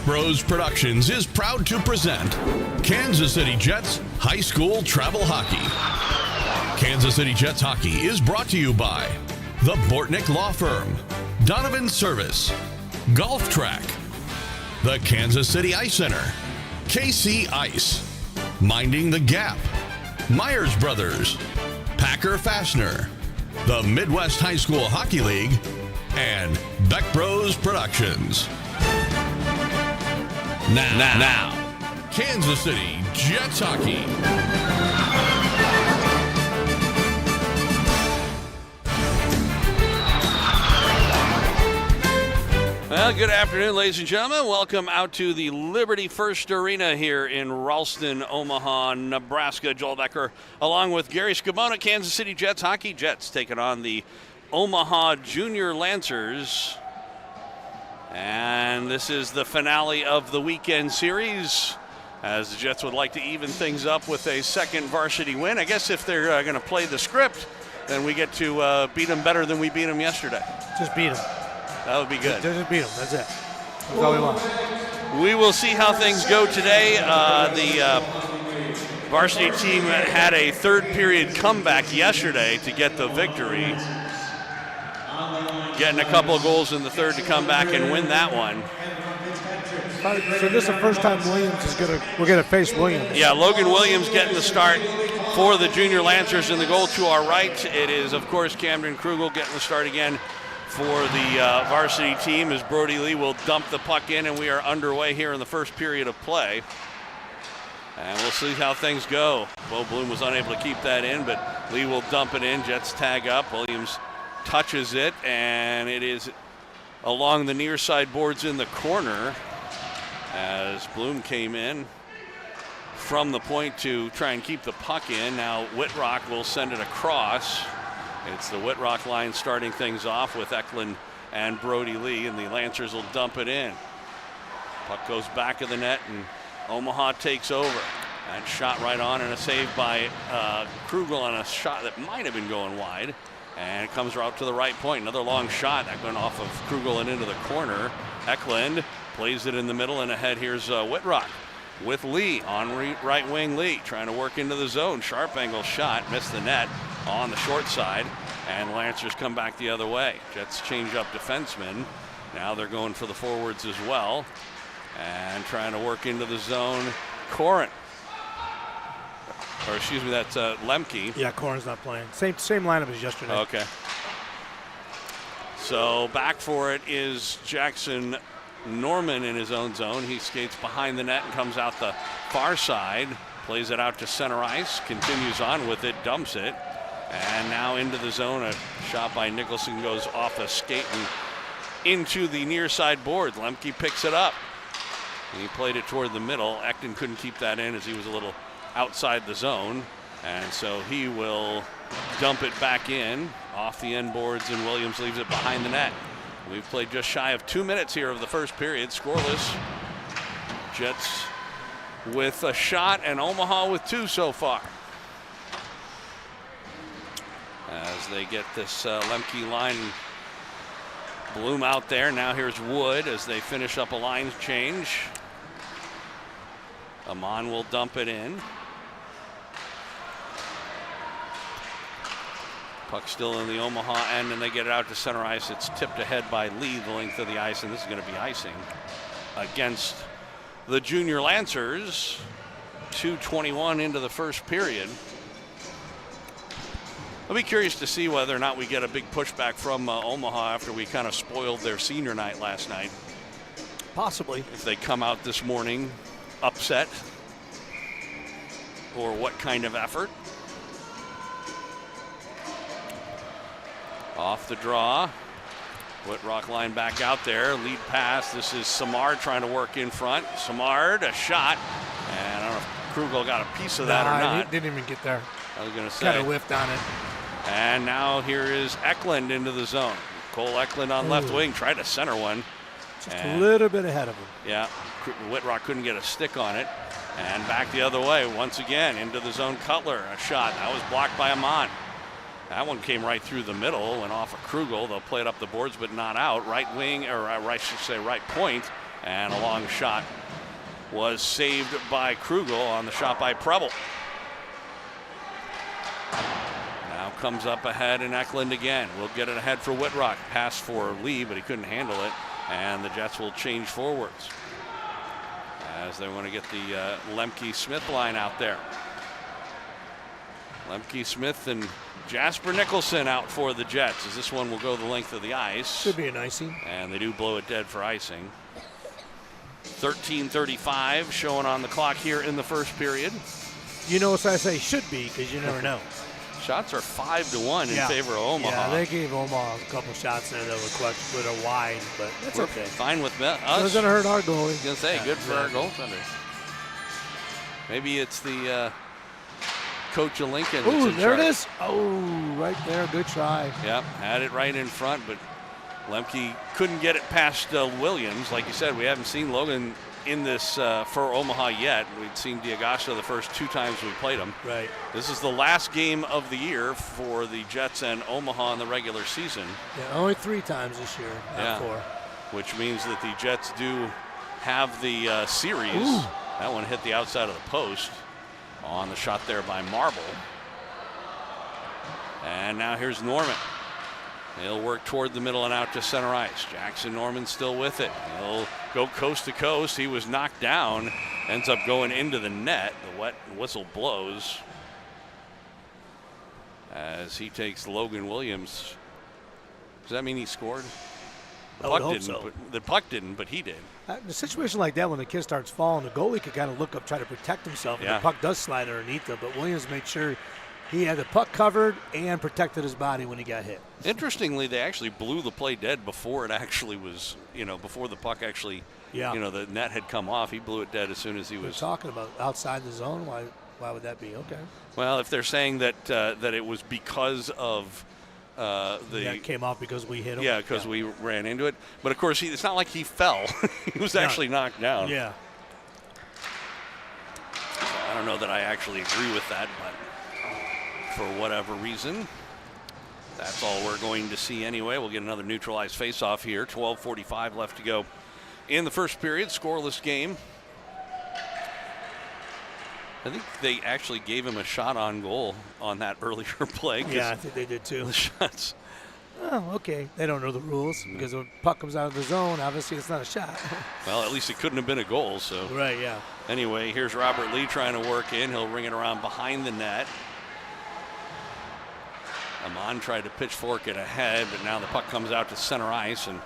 Bros Productions is proud to present Kansas City Jets High School Travel Hockey. Kansas City Jets Hockey is brought to you by the Bortnick Law Firm, Donovan Service, Golf Track, the Kansas City Ice Center, KC Ice, Minding the Gap, Myers Brothers, Packer Fastener, the Midwest High School Hockey League, and Beck Bros Productions. Now, Kansas City Jets Hockey. Well, good afternoon, ladies and gentlemen. Welcome out to the Liberty First Arena here in Ralston, Omaha, Nebraska. Joel Becker, along with Gary Scabona, Kansas City Jets Hockey. Jets taking on the Omaha Junior Lancers. And this is the finale of the weekend series, as the Jets would like to even things up with a second varsity win. I guess if they're going to play the script, then we get to beat them better than we beat them yesterday. Just beat them. That would be good. Just beat them. That's it. That's all we want. We will see how things go today. The varsity team had a third period comeback yesterday to get the victory. Getting a couple of goals in the third to come back and win that one. So this is the first time we're gonna face Williams. Yeah, Logan Williams getting the start for the Junior Lancers in the goal to our right. It is, of course, Camden Krugel getting the start again for the varsity team as Brody Lee will dump the puck in, and we are underway here in the first period of play. And we'll see how things go. Bo Bloom was unable to keep that in, but Lee will dump it in. Jets tag up. Williams touches it, and it is along the near side boards in the corner as Bloom came in from the point to try and keep the puck in. Now Whitrock will send it across. It's the Whitrock line starting things off with Eklund and Brody Lee, and the Lancers will dump it in. Puck goes back of the net, and Omaha takes over. That shot right on, and a save by Krugel on a shot that might have been going wide. And it comes out to the right point. Another long shot that went off of Krugel and into the corner. Eklund plays it in the middle, and ahead here's Whitrock with Lee on right wing. Lee trying to work into the zone. Sharp angle shot, missed the net on the short side, and Lancers come back the other way. Jets change up defensemen. Now they're going for the forwards as well, and trying to work into the zone. Corin. Or excuse me, that's Lemke. Yeah, Corin's not playing. Same lineup as yesterday. Okay. So back for it is Jackson Norman in his own zone. He skates behind the net and comes out the far side. Plays it out to center ice. Continues on with it. Dumps it. And now into the zone. A shot by Nicholson goes off a skate and into the near side board. Lemke picks it up. He played it toward the middle. Ekton couldn't keep that in as he was a little outside the zone, and so he will dump it back in off the end boards, and Williams leaves it behind the net. We've played just shy of 2 minutes here of the first period, scoreless. Jets with a shot and Omaha with two so far. As they get this Lemke line, Bloom out there. Now here's Wood as they finish up a line change. Amon will dump it in. Puck still in the Omaha end, and they get it out to center ice. It's tipped ahead by Lee the length of the ice, and this is going to be icing against the Junior Lancers. 2:21 into the first period. I'll be curious to see whether or not we get a big pushback from Omaha after we kind of spoiled their senior night last night. Possibly. If they come out this morning upset, or what kind of effort. Off the draw. Whitrock line back out there. Lead pass. This is Samard trying to work in front. Samard, a shot. And I don't know if Krugel got a piece of that or not. He didn't even get there. I was going to say. Got a whiffed on it. And now here is Eklund into the zone. Cole Eklund on left wing. Tried to center one. Just a little bit ahead of him. Yeah. Whitrock couldn't get a stick on it. And back the other way once again into the zone. Cutler, a shot. That was blocked by Amon. That one came right through the middle and off of Krugel. They'll play it up the boards, but not out. Right wing, or I should say right point. And a long shot was saved by Krugel on the shot by Preble. Now comes up ahead and Eklund again. We'll get it ahead for Whitrock. Pass for Lee, but he couldn't handle it. And the Jets will change forwards as they want to get the Lemke-Smith line out there. Lemke-Smith and Jasper Nicholson out for the Jets, as this one will go the length of the ice. Should be an icing. And they do blow it dead for icing. 13:35 showing on the clock here in the first period. You know what I say should be, because you never know. Shots are 5-1 in favor of Omaha. Yeah, they gave Omaha a couple shots there that were wide, but that's okay. Fine with us. Doesn't hurt our goalie. I was going to say, good for our goaltender. Maybe it's the coach of Lincoln. Ooh, there it is. Oh, right there. Good try. Yep, had it right in front, but Lemke couldn't get it past Williams. Like you said, we haven't seen Logan in this for Omaha yet. We'd seen Diagosto the first 2 times we played him. Right. This is the last game of the year for the Jets and Omaha in the regular season. Yeah, only 3 times this year, not 4. Which means that the Jets do have the series. Ooh. That one hit the outside of the post on the shot there by Marble. And now here's Norman. He'll work toward the middle and out to center ice. Jackson Norman still with it. He'll go coast to coast. He was knocked down. Ends up going into the net. The wet whistle blows as he takes Logan Williams. Does that mean he scored? The puck didn't, but he did. In a situation like that, when the kid starts falling, the goalie could kind of look up, try to protect himself, and the puck does slide underneath him. But Williams made sure he had the puck covered and protected his body when he got hit. Interestingly, they actually blew the play dead before it actually was, before the puck actually, the net had come off. He blew it dead as soon as he was. Talking about outside the zone. Why would that be? Okay. Well, if they're saying that it was because of that came off because we hit him. Yeah, because we ran into it. But of course, it's not like he fell. He was actually knocked down. Yeah. So I don't know that I actually agree with that, but for whatever reason, that's all we're going to see anyway. We'll get another neutralized faceoff here. 12:45 left to go in the first period. Scoreless game. I think they actually gave him a shot on goal on that earlier play. Yeah, I think they did too. The shots. Oh, okay. They don't know the rules because when the puck comes out of the zone, obviously it's not a shot. Well, at least it couldn't have been a goal. So. Right, yeah. Anyway, here's Robert Lee trying to work in. He'll ring it around behind the net. Amon tried to pitchfork it ahead, but now the puck comes out to center ice, and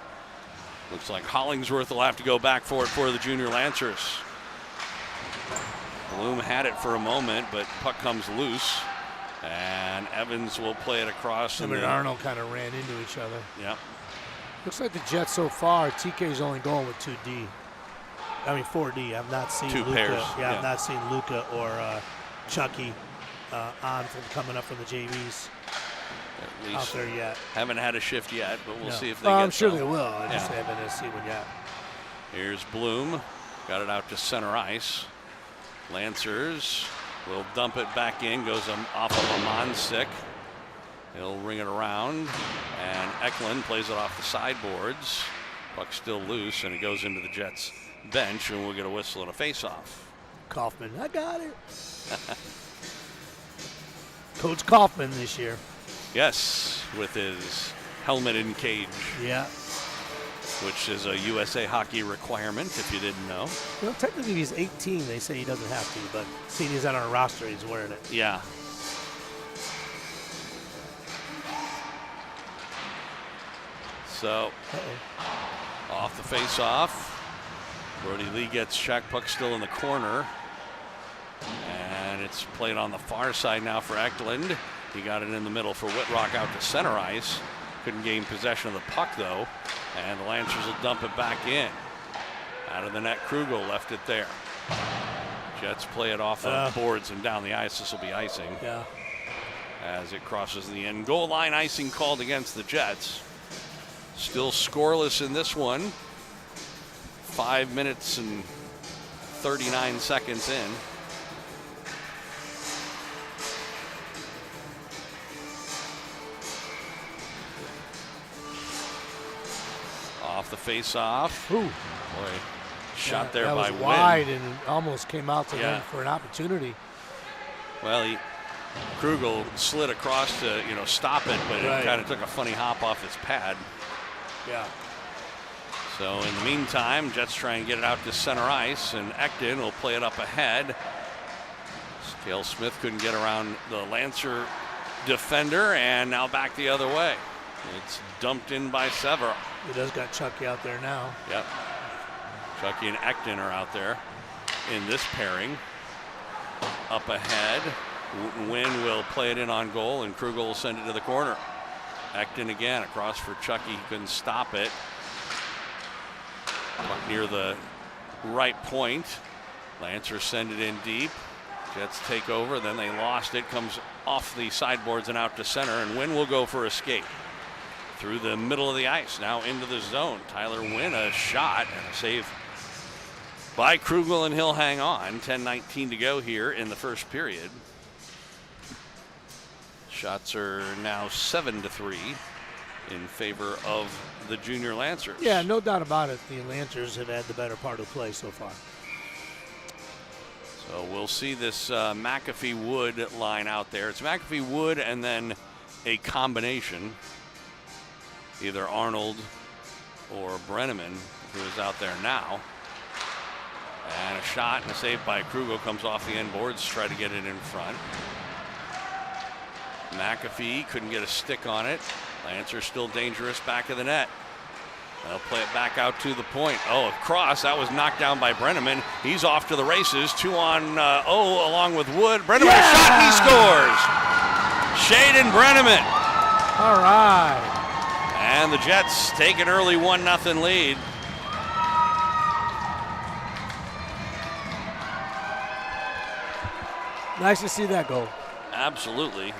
looks like Hollingsworth will have to go back for it for the Junior Lancers. Bloom had it for a moment, but puck comes loose, and Evans will play it across. Him and Arnold kind of ran into each other. Yep. Looks like the Jets so far, TK's only going with 4D. I've not seen 2 Luka. pairs. Yeah, I've not seen Luka or Chucky on from coming up from the JVs. At least out there yet. Haven't had a shift yet, but we'll see if they get I'm sure some. they will. I just haven't seen one yet. Here's Bloom. Got it out to center ice. Lancers will dump it back in. Goes off of Amon's stick. He'll ring it around. And Eklund plays it off the sideboards. Puck still loose, and it goes into the Jets bench, and we'll get a whistle and a face-off. Kaufman, I got it. Coach Kaufman this year. Yes, with his helmet and cage. Yeah. Which is a USA Hockey requirement, if you didn't know. Well, technically he's 18. They say he doesn't have to, but seeing he's on our roster, he's wearing it. Yeah. So, off the face-off. Brody Lee gets checked. Puck still in the corner. And it's played on the far side now for Eklund. He got it in the middle for Whitrock out to center ice. Couldn't gain possession of the puck, though. And the Lancers will dump it back in. Out of the net, Krugel left it there. Jets play it off the boards and down the ice. This will be icing. Yeah. As it crosses the end goal line, icing called against the Jets. Still scoreless in this one. 5 minutes and 39 seconds in. Off the face-off. Ooh. Boy, shot there that by was Wynn. wide and it almost came out to them for an opportunity. Well, Krugel slid across to stop it, but it kind of took a funny hop off his pad. Yeah. So in the meantime, Jets try and get it out to center ice, and Ekton will play it up ahead. Scale Smith couldn't get around the Lancer defender, and now back the other way. It's dumped in by Sever. He does got Chucky out there now. Yep. Chucky and Ekton are out there in this pairing. Up ahead, Wynn will play it in on goal, and Krugel will send it to the corner. Ekton again across for Chucky. He couldn't stop it. Near the right point. Lancers send it in deep. Jets take over, then they lost it. Comes off the sideboards and out to center, and Wynn will go for a skate. Through the middle of the ice, now into the zone. Tyler Wynn, a shot and a save by Krugel, and he'll hang on. 10:19 to go here in the first period. Shots are now 7-3 in favor of the junior Lancers. Yeah, no doubt about it. The Lancers have had the better part of the play so far. So we'll see this McAfee-Wood line out there. It's McAfee-Wood and then a combination. Either Arnold or Brenneman, who is out there now. And a shot and a save by Krugel comes off the end boards to try to get it in front. McAfee couldn't get a stick on it. Lancers still dangerous back of the net. They'll play it back out to the point. Oh, a cross. That was knocked down by Brenneman. He's off to the races. 2-on-0 along with Wood. Brenneman a shot and he scores. Shaden Brenneman. All right. And the Jets take an early 1-0 lead. Nice to see that goal. Absolutely.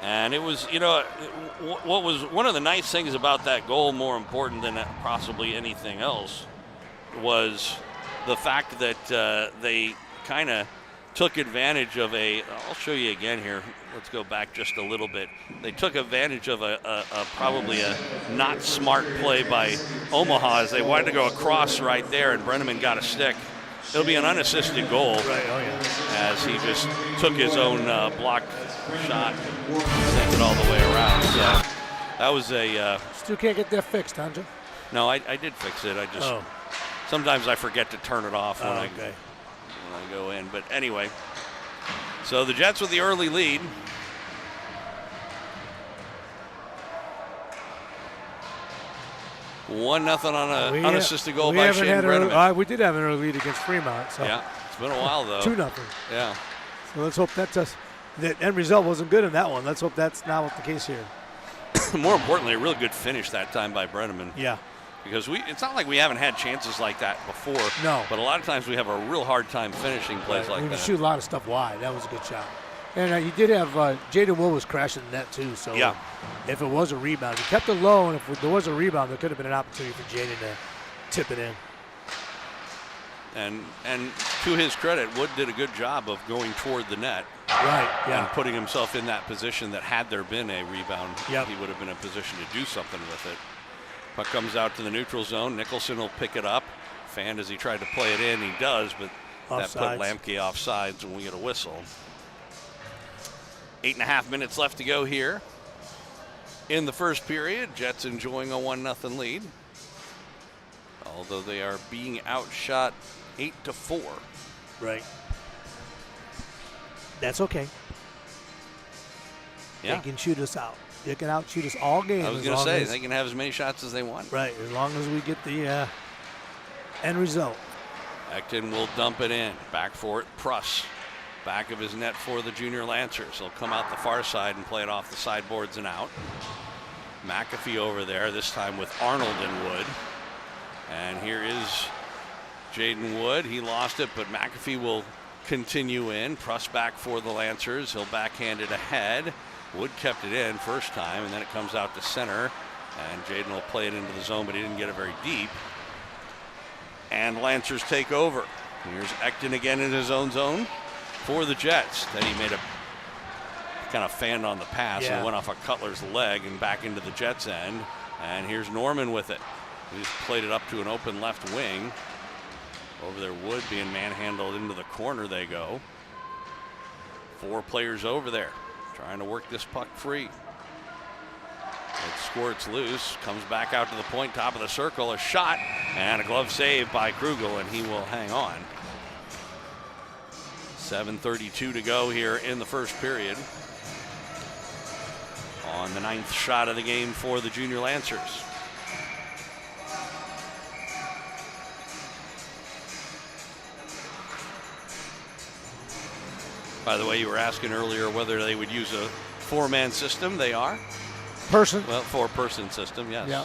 And it was, what was one of the nice things about that goal, more important than possibly anything else, was the fact that they kind of took advantage of I'll show you again here. Let's go back just a little bit. They took advantage of probably a not smart play by Omaha as they wanted to go across right there, and Brenneman got a stick. It'll be an unassisted goal. Right, oh yeah. As he just took his own blocked shot, sent it all the way around. So that was Still can't get that fixed, Andre. No, I did fix it. I just sometimes I forget to turn it off when I go in. But anyway, so the Jets with the early lead. One nothing on an unassisted goal by Shane Brenneman. We did have an early lead against Fremont. So. Yeah, it's been a while though. 2-0. Yeah. So let's hope the end result wasn't good in that one. Let's hope that's not the case here. More importantly, a really good finish that time by Brenneman. Yeah. Because it's not like we haven't had chances like that before. No. But a lot of times we have a real hard time finishing plays like that. We shoot a lot of stuff wide. That was a good shot. And you did have Jaden Wood was crashing the net too. So if it was a rebound, he kept it low, and if there was a rebound, there could have been an opportunity for Jaden to tip it in. And to his credit, Wood did a good job of going toward the net. Right, yeah. And putting himself in that position that had there been a rebound, he would have been in a position to do something with it. Puck comes out to the neutral zone. Nicholson will pick it up. Fanned as he tried to play it in. He does, but that put Lamke offsides, and we get a whistle. 8.5 minutes left to go here in the first period. Jets enjoying a 1-0 lead, although they are being outshot 8-4. Right. That's okay. Yeah. They can shoot us out. They can outshoot us all game. I was going to say, they can have as many shots as they want. Right, as long as we get the end result. Ekton will dump it in. Back for it, Pruss. Back of his net for the junior Lancers. He'll come out the far side and play it off the sideboards and out. McAfee over there, this time with Arnold and Wood. And here is Jaden Wood. He lost it, but McAfee will continue in. Pruss back for the Lancers. He'll backhand it ahead. Wood kept it in first time, and then it comes out to center. And Jaden will play it into the zone, but he didn't get it very deep. And Lancers take over. Here's Ekton again in his own zone for the Jets. Then he made a kind of fanned on the pass and went off a Cutler's leg and back into the Jets end. And here's Norman with it. He's played it up to an open left wing. Over there, Wood being manhandled into the corner they go. 4 players over there trying to work this puck free. It squirts loose, comes back out to the point, top of the circle, a shot, and a glove save by Krugel, and he will hang on. 7:32 to go here in the first period. On the 9th shot of the game for the Junior Lancers. By the way, you were asking earlier whether they would use a 4-man system. They are. Person? Well, 4-person system, yes. Yeah.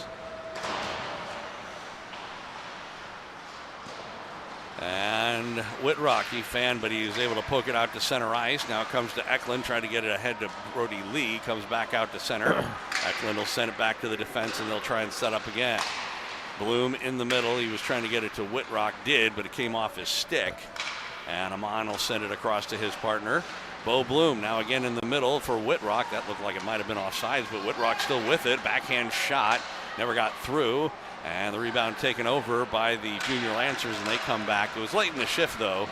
And Whitrock, he fanned, but he was able to poke it out to center ice. Now it comes to Eklund, trying to get it ahead to Brody Lee. Comes back out to center. Eklund will send it back to the defense, and they'll try and set up again. Bloom in the middle. He was trying to get it to Whitrock, did, but it came off his stick. And Amon will send it across to his partner, Bo Bloom. Now again in the middle for Whitrock. That looked like it might have been offsides, but Whitrock still with it. Backhand shot, never got through. And the rebound taken over by the Junior Lancers, and they come back. It was late in the shift, though,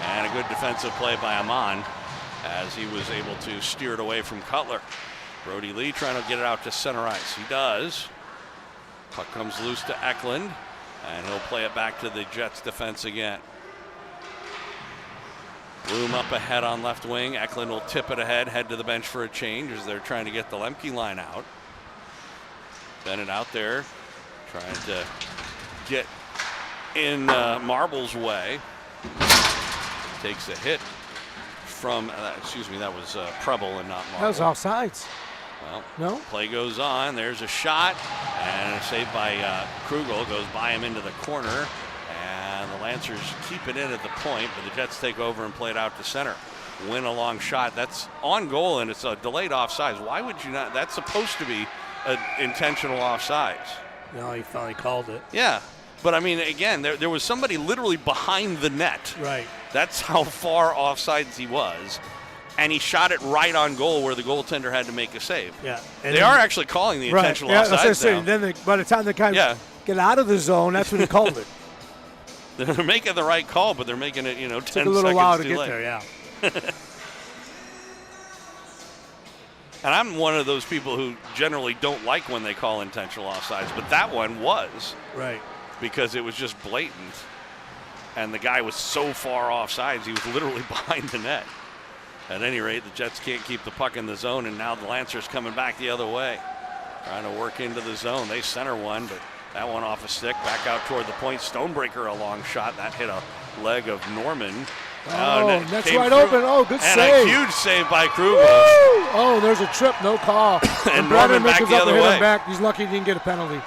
and a good defensive play by Amon as he was able to steer it away from Cutler. Brody Lee trying to get it out to center ice. He does. Puck comes loose to Eklund, and he'll play it back to the Jets defense again. Bloom up ahead on left wing. Eklund will tip it ahead, head to the bench for a change as they're trying to get the Lemke line out. Bennett out there trying to get in Marble's way. Takes a hit from, that was Preble and not Marble. That was offsides. Well, no. Play goes on. There's a shot, and a save by Krugel. Goes by him into the corner, and the Lancers keep it in at the point, but the Jets take over and play it out to center. Win a long shot. That's on goal, and it's a delayed offsides. Why would you not? That's supposed to be an intentional offsides. No, he finally called it. Yeah, but I mean, again, there was somebody literally behind the net. Right. That's how far offsides he was. And he shot it right on goal where the goaltender had to make a save. Yeah. And they are actually calling the intentional offsides. offsides That's what I'm saying. now. Then by the time they kind of get out of the zone, that's when he called it. They're making the right call, but they're making it, 10 seconds too late. Took a little while to get there, yeah. And I'm one of those people who generally don't like when they call intentional offsides, but that one was. Right. Because it was just blatant. And the guy was so far offsides, he was literally behind the net. At any rate, the Jets can't keep the puck in the zone, and now the Lancers coming back the other way. Trying to work into the zone. They center one, but that one off a stick, back out toward the point. Stonebreaker, a long shot. That hit a leg of Norman. Oh, that's wide open. Oh, good and save. And a huge save by Krugel. Oh, there's a trip, no call. And Norman back the other way. Back. He's lucky he didn't get a penalty.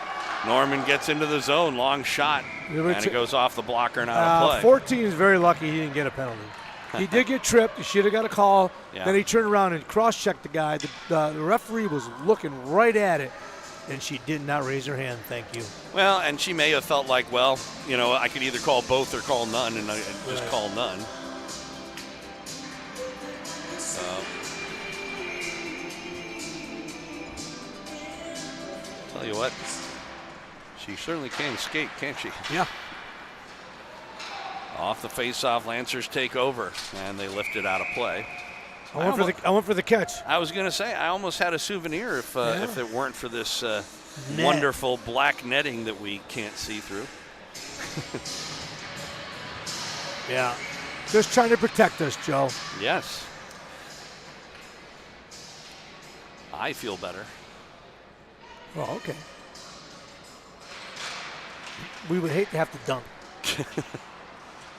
Norman gets into the zone, long shot, and it goes off the blocker and out of play. 14 is very lucky he didn't get a penalty. He did get tripped. He should have got a call. Yeah. Then he turned around and cross-checked the guy. The referee was looking right at it, and she did not raise her hand. Thank you. Well, and she may have felt like, well, I could either call both or call none, and I just call none. Tell you what, she certainly can skate, can't she? Yeah. Off the face-off, Lancers take over, and they lift it out of play. I went for the catch. I was going to say, I almost had a souvenir if it weren't for this wonderful black netting that we can't see through. Yeah. Just trying to protect us, Joe. Yes. I feel better. Oh, okay. We would hate to have to dunk.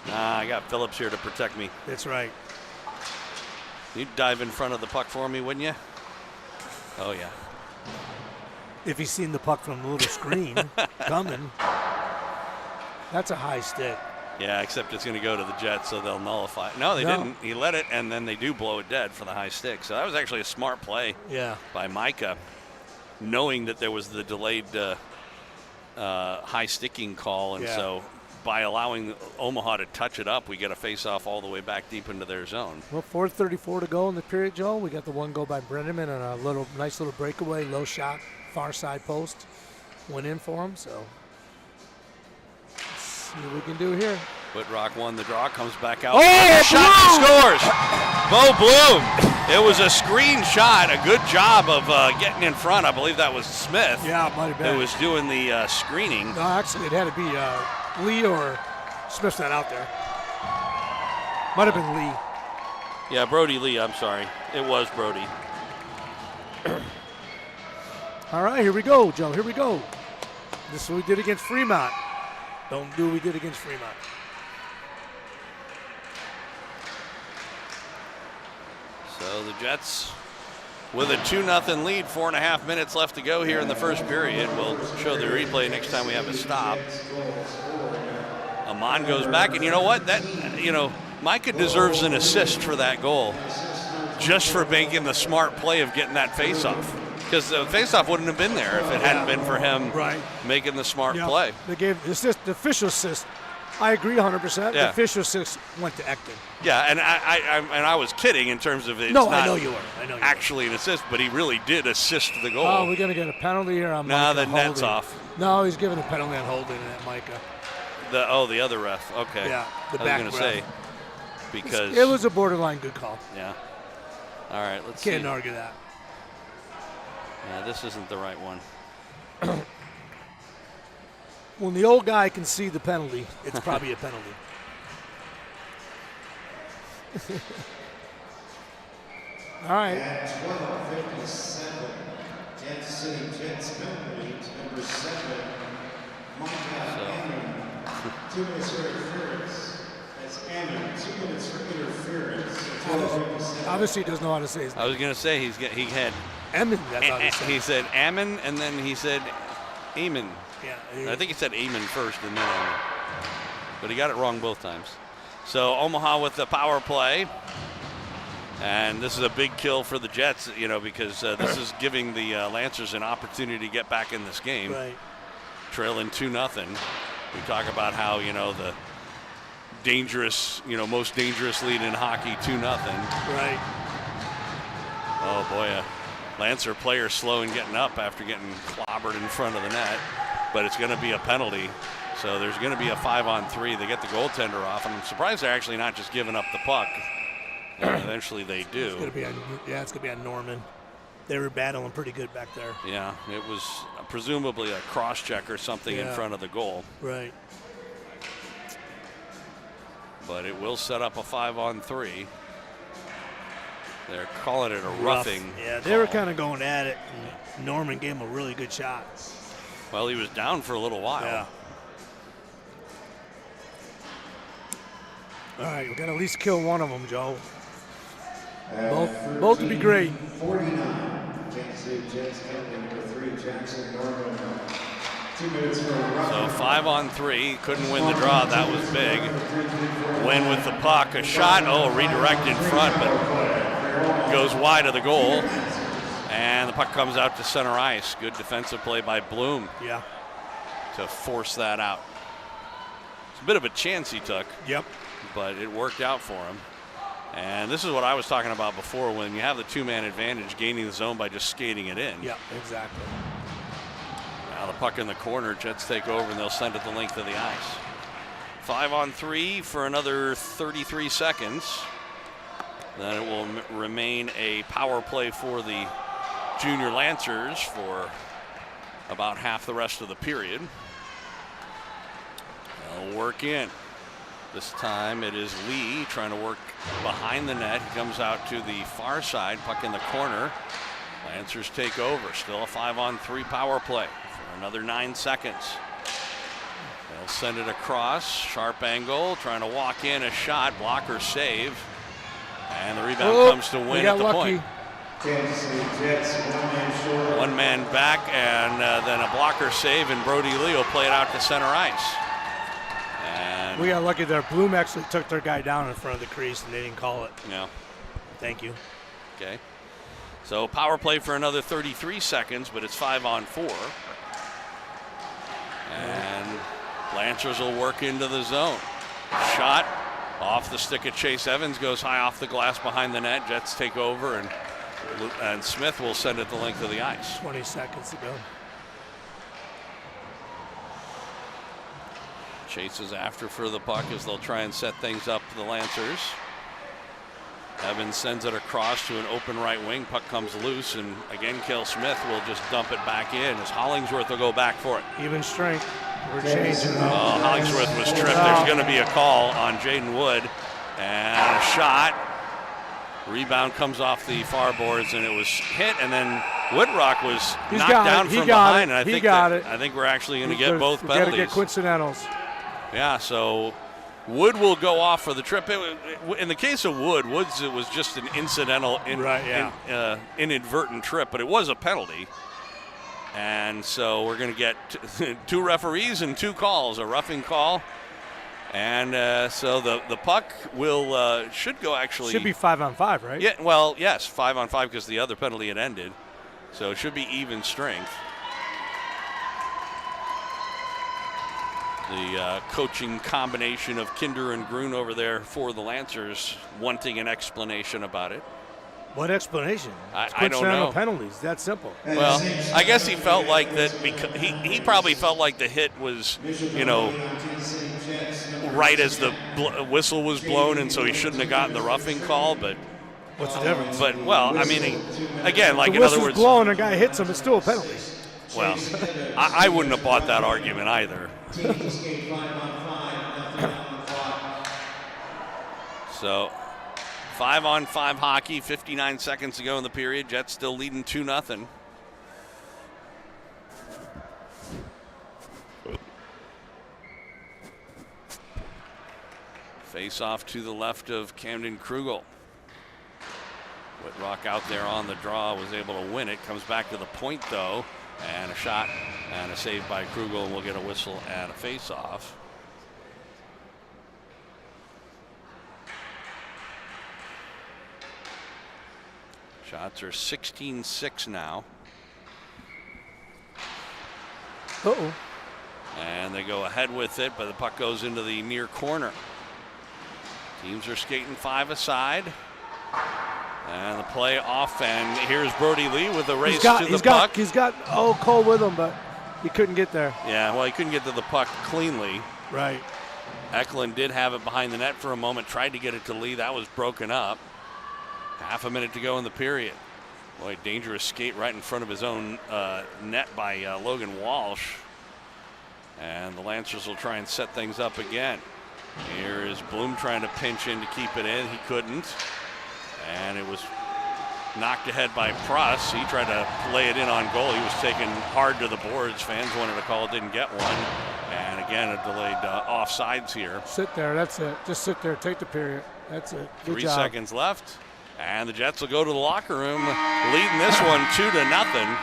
Nah, I got Phillips here to protect me. That's right. You'd dive in front of the puck for me, wouldn't you? Oh, yeah. If he's seen the puck from the little screen coming. That's a high stick. Yeah, except it's going to go to the Jets, so they'll nullify it. No, they didn't. He let it, and then they do blow it dead for the high stick. So that was actually a smart play by Micah, knowing that there was the delayed high sticking call. And so by allowing Omaha to touch it up, we get a face-off all the way back deep into their zone. Well, 4:34 to go in the period, Joe. We got the one goal by Brenneman and a nice little breakaway, low shot, far side post. Went in for him, so let's see what we can do here. Whitrock won the draw, comes back out. Oh, shot, scores! Bo Bloom. It was a screen shot. A good job of getting in front. I believe that was Smith. Yeah, it might have been. Who was doing the screening. No, actually, it had to be Lee or Smith's not out there. Might have been Lee. Yeah, Brody Lee, I'm sorry. It was Brody. All right, here we go, Joe. Here we go. This is what we did against Fremont. Don't do what we did against Fremont. So the Jets with a 2-0 lead, 4.5 minutes left to go here in the first period. We'll show the replay next time we have a stop. Amon goes back, and you know what? Micah deserves an assist for that goal, just for making the smart play of getting that faceoff. Because the faceoff wouldn't have been there if it hadn't been for him making the smart play. They gave the official assist. I agree 100%. Yeah. The official assist went to Ekton. Yeah, and I was kidding in terms of it's no, not I know you were. actually an assist, but he really did assist the goal. Oh, we're going to get a penalty here on Micah. No, the net's holding. off. No, he's giving a penalty on holding at Micah. The other ref. Okay. Yeah, the I back was going to ref. say because It was a borderline good call. Yeah. All right, let's see. Can't argue that. Yeah, this isn't the right one. When the old guy can see the penalty, it's probably a penalty. All right. At 12:57, Kansas City Jets penalty, number 7, Micah Ammon. 2 minutes for interference. That's Ammon. 2 minutes for interference. Obviously, he doesn't know how to say his name. I was going to say he had. Ammon, that's how he said. He said Ammon, and then he said Eamon. Yeah. I think he said Eamon first, and then Ammon. But he got it wrong both times. So Omaha with the power play. And this is a big kill for the Jets, because this is giving the Lancers an opportunity to get back in this game. Right. Trailing 2-0. We talk about how, the dangerous, most dangerous lead in hockey, 2-0. Right. Oh, boy, a Lancer player slow in getting up after getting clobbered in front of the net. But it's going to be a penalty. So there's going to be a 5-on-3. They get the goaltender off. And I'm surprised they're actually not just giving up the puck. And eventually they do. It's going to be on Norman. They were battling pretty good back there. Yeah, it was presumably a cross-check or something in front of the goal. Right. But it will set up a 5-on-3. They're calling it a roughing. Yeah, they were kind of going at it. And Norman gave him a really good shot. Well, he was down for a little while. Yeah. All right, we got to at least kill one of them, Joe. Both would be great. 49, Kansas City Jets penalty number 3, Jackson Norman. 2 minutes for a roughing. So 5-on-3, couldn't win the draw. That was big. Win with the puck, a shot. Oh, redirect in front, but goes wide of the goal. And the puck comes out to center ice. Good defensive play by Bloom. Yeah. To force that out. It's a bit of a chance he took. Yep. But it worked out for him. And this is what I was talking about before, when you have the two-man advantage, gaining the zone by just skating it in. Yeah, exactly. Now the puck in the corner, Jets take over and they'll send it the length of the ice. 5-on-3 for another 33 seconds. Then it will remain a power play for the Junior Lancers for about half the rest of the period. They'll work in. This time it is Lee trying to work behind the net. He comes out to the far side, puck in the corner. Lancers take over. Still a 5-on-3 power play for another 9 seconds. They'll send it across. Sharp angle, trying to walk in a shot. Blocker save. And the rebound comes to win at the point. Kansas City Jets, 1 man short. 1 man back, and then a blocker save, and Brody Lee will play it out to center ice. And We got lucky there. Bloom actually took their guy down in front of the crease, and they didn't call it. Yeah. Thank you. Okay. So power play for another 33 seconds, but it's 5-on-4. And Lancers will work into the zone. Shot off the stick of Chase Evans, goes high off the glass behind the net. Jets take over, and Smith will send it the length of the ice. 20 seconds to go. Chases after for the puck as they'll try and set things up for the Lancers. Evans sends it across to an open right wing. Puck comes loose, and again, Cale Smith will just dump it back in as Hollingsworth will go back for it. Even strength. We're changing. Oh, Hollingsworth was tripped. There's going to be a call on Jaden Wood. And a shot. Rebound comes off the far boards, and it was hit, and then Woodrock was knocked down from behind. And I think we're actually going to get both penalties. Got to get coincidentals. Yeah, so Wood will go off for the trip. In the case of Wood, it was just an incidental, inadvertent trip, but it was a penalty. And so we're going to get 2 referees and 2 calls, a roughing call. And so the puck should go actually. Should be 5-on-5, right? Yeah, well, yes, 5-on-5 because the other penalty had ended. So it should be even strength. The coaching combination of Kinder and Grun over there for the Lancers wanting an explanation about it. What explanation? I don't know. Penalties, that simple. Well, I guess he felt like that because he probably felt like the hit was, right as the whistle was blown, and so he shouldn't have gotten the roughing call. But what's the difference? But well, I mean, again, like the in other whistle's words, blown, a guy hits him, it's still a penalty. Well, I wouldn't have bought that argument either. So 5-on-5 hockey, 59 seconds to go in the period. Jets still leading 2-0. Face off to the left of Camden Krugel. Whitrock out there on the draw, was able to win it. Comes back to the point though, and a shot and a save by Krugel, and we'll get a whistle and a face off. Shots are 16-6 now. Uh-oh. And they go ahead with it, but the puck goes into the near corner. Teams are skating 5 aside. And the play off, and here's Brody Lee with a race to the puck. He's got Cole with him, but he couldn't get there. Yeah, well, he couldn't get to the puck cleanly. Right. Eklund did have it behind the net for a moment, tried to get it to Lee. That was broken up. Half a minute to go in the period. Boy, dangerous skate right in front of his own net by Logan Walsh. And the Lancers will try and set things up again. Here is Bloom trying to pinch in to keep it in. He couldn't. And it was knocked ahead by Pruss. He tried to lay it in on goal. He was taken hard to the boards. Fans wanted a call, didn't get one. And again, a delayed offsides here. Sit there, that's it. Just sit there, take the period. That's it. Good 3 job. seconds left. And the Jets will go to the locker room, leading this one 2-0.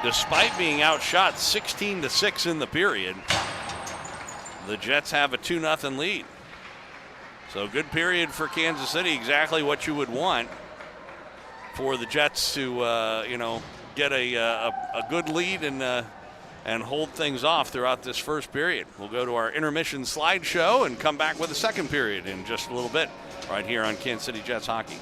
Despite being outshot 16-6 in the period, the Jets have a 2-0 lead. So good period for Kansas City, exactly what you would want for the Jets to, get a good lead and hold things off throughout this first period. We'll go to our intermission slideshow and come back with the second period in just a little bit, right here on Kansas City Jets Hockey.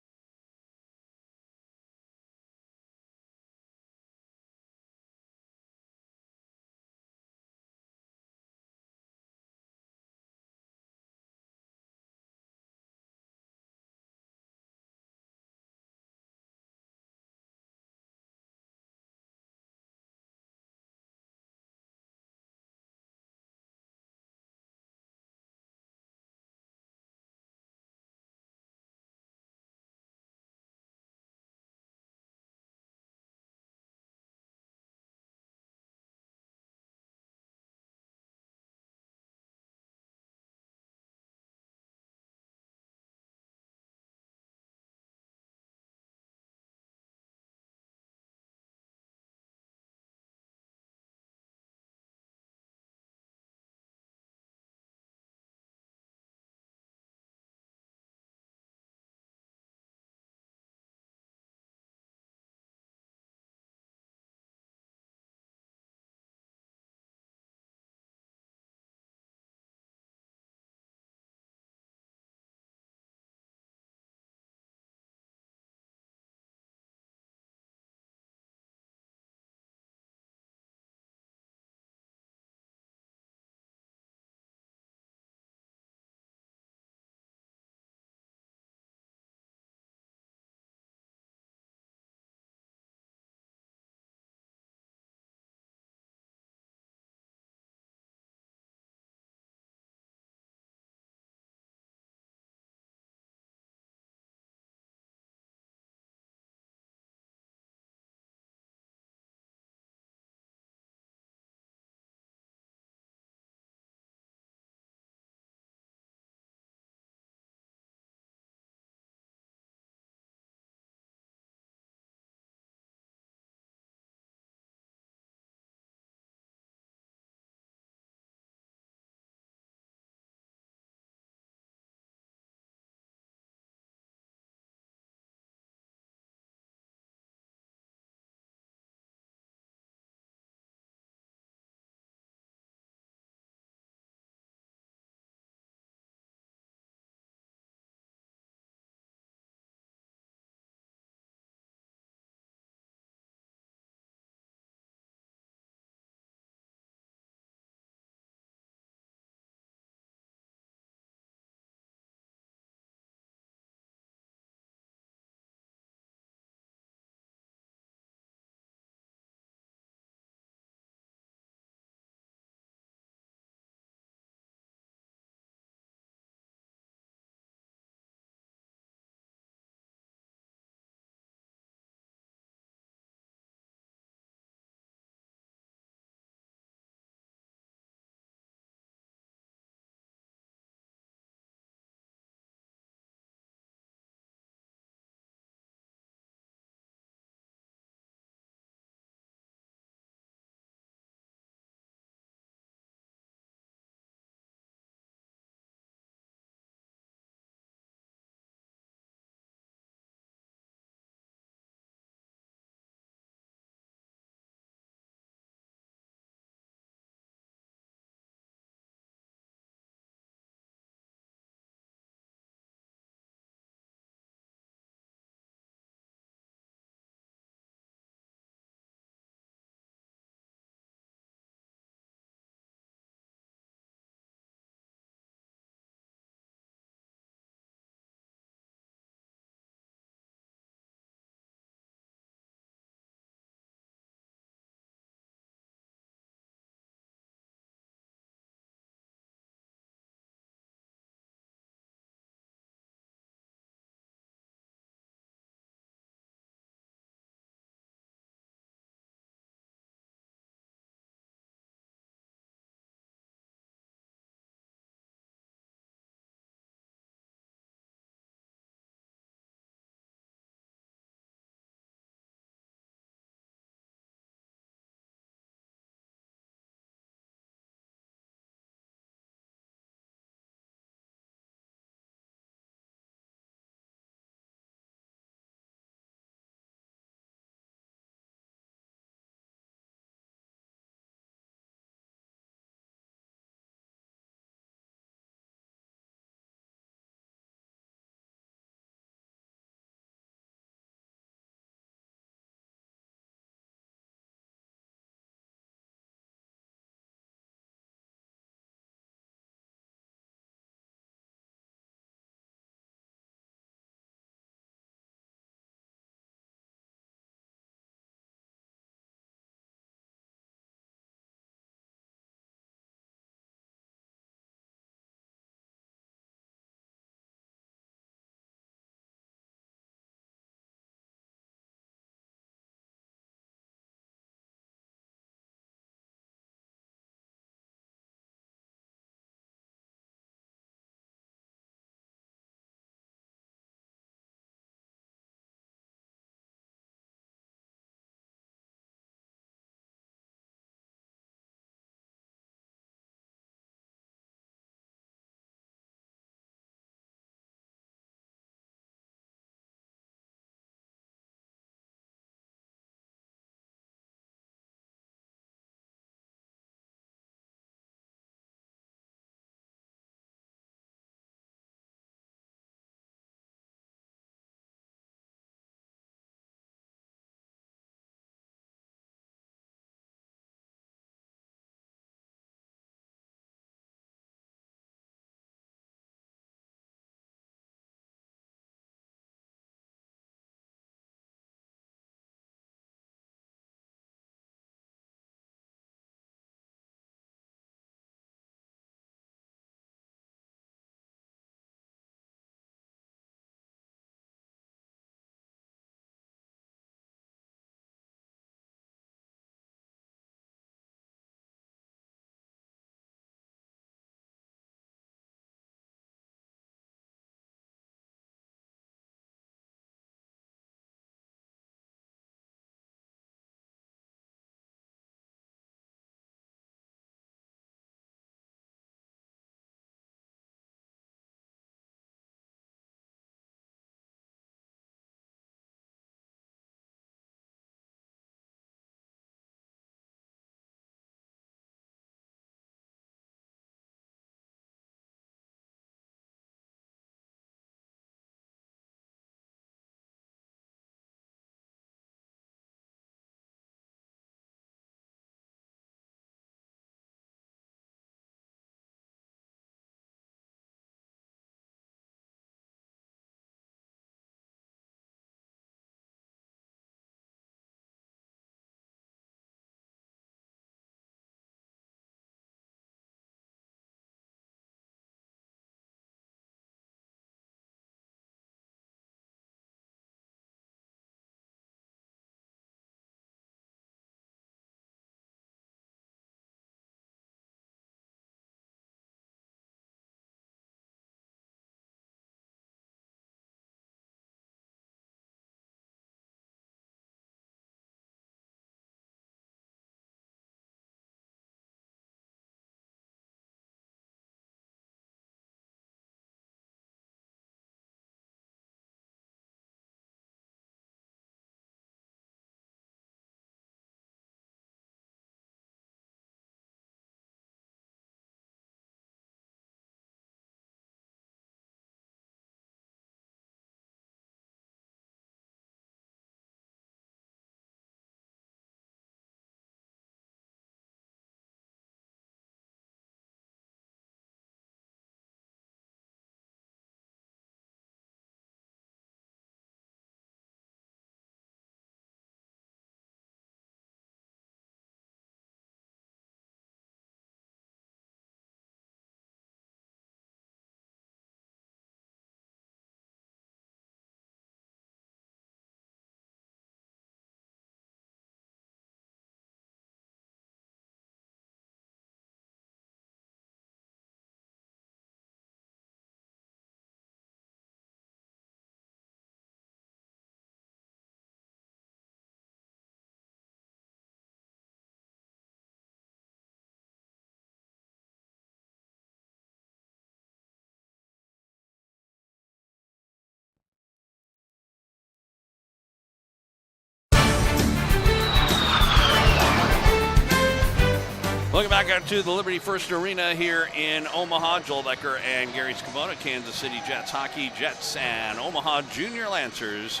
Looking back out to the Liberty First Arena here in Omaha, Joel Becker and Gary Scavone, Kansas City Jets hockey. Jets and Omaha Junior Lancers.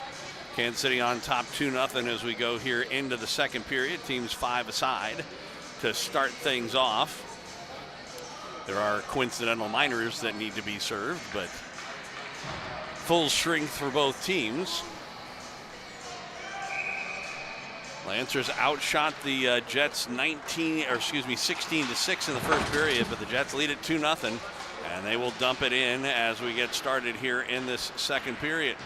Kansas City on top 2-0 as we go here into the second period. Teams 5 aside to start things off. There are coincidental minors that need to be served, but full strength for both teams. Lancers outshot the Jets 16-6 in the first period, but the Jets lead it 2-0, and they will dump it in as we get started here in this second period.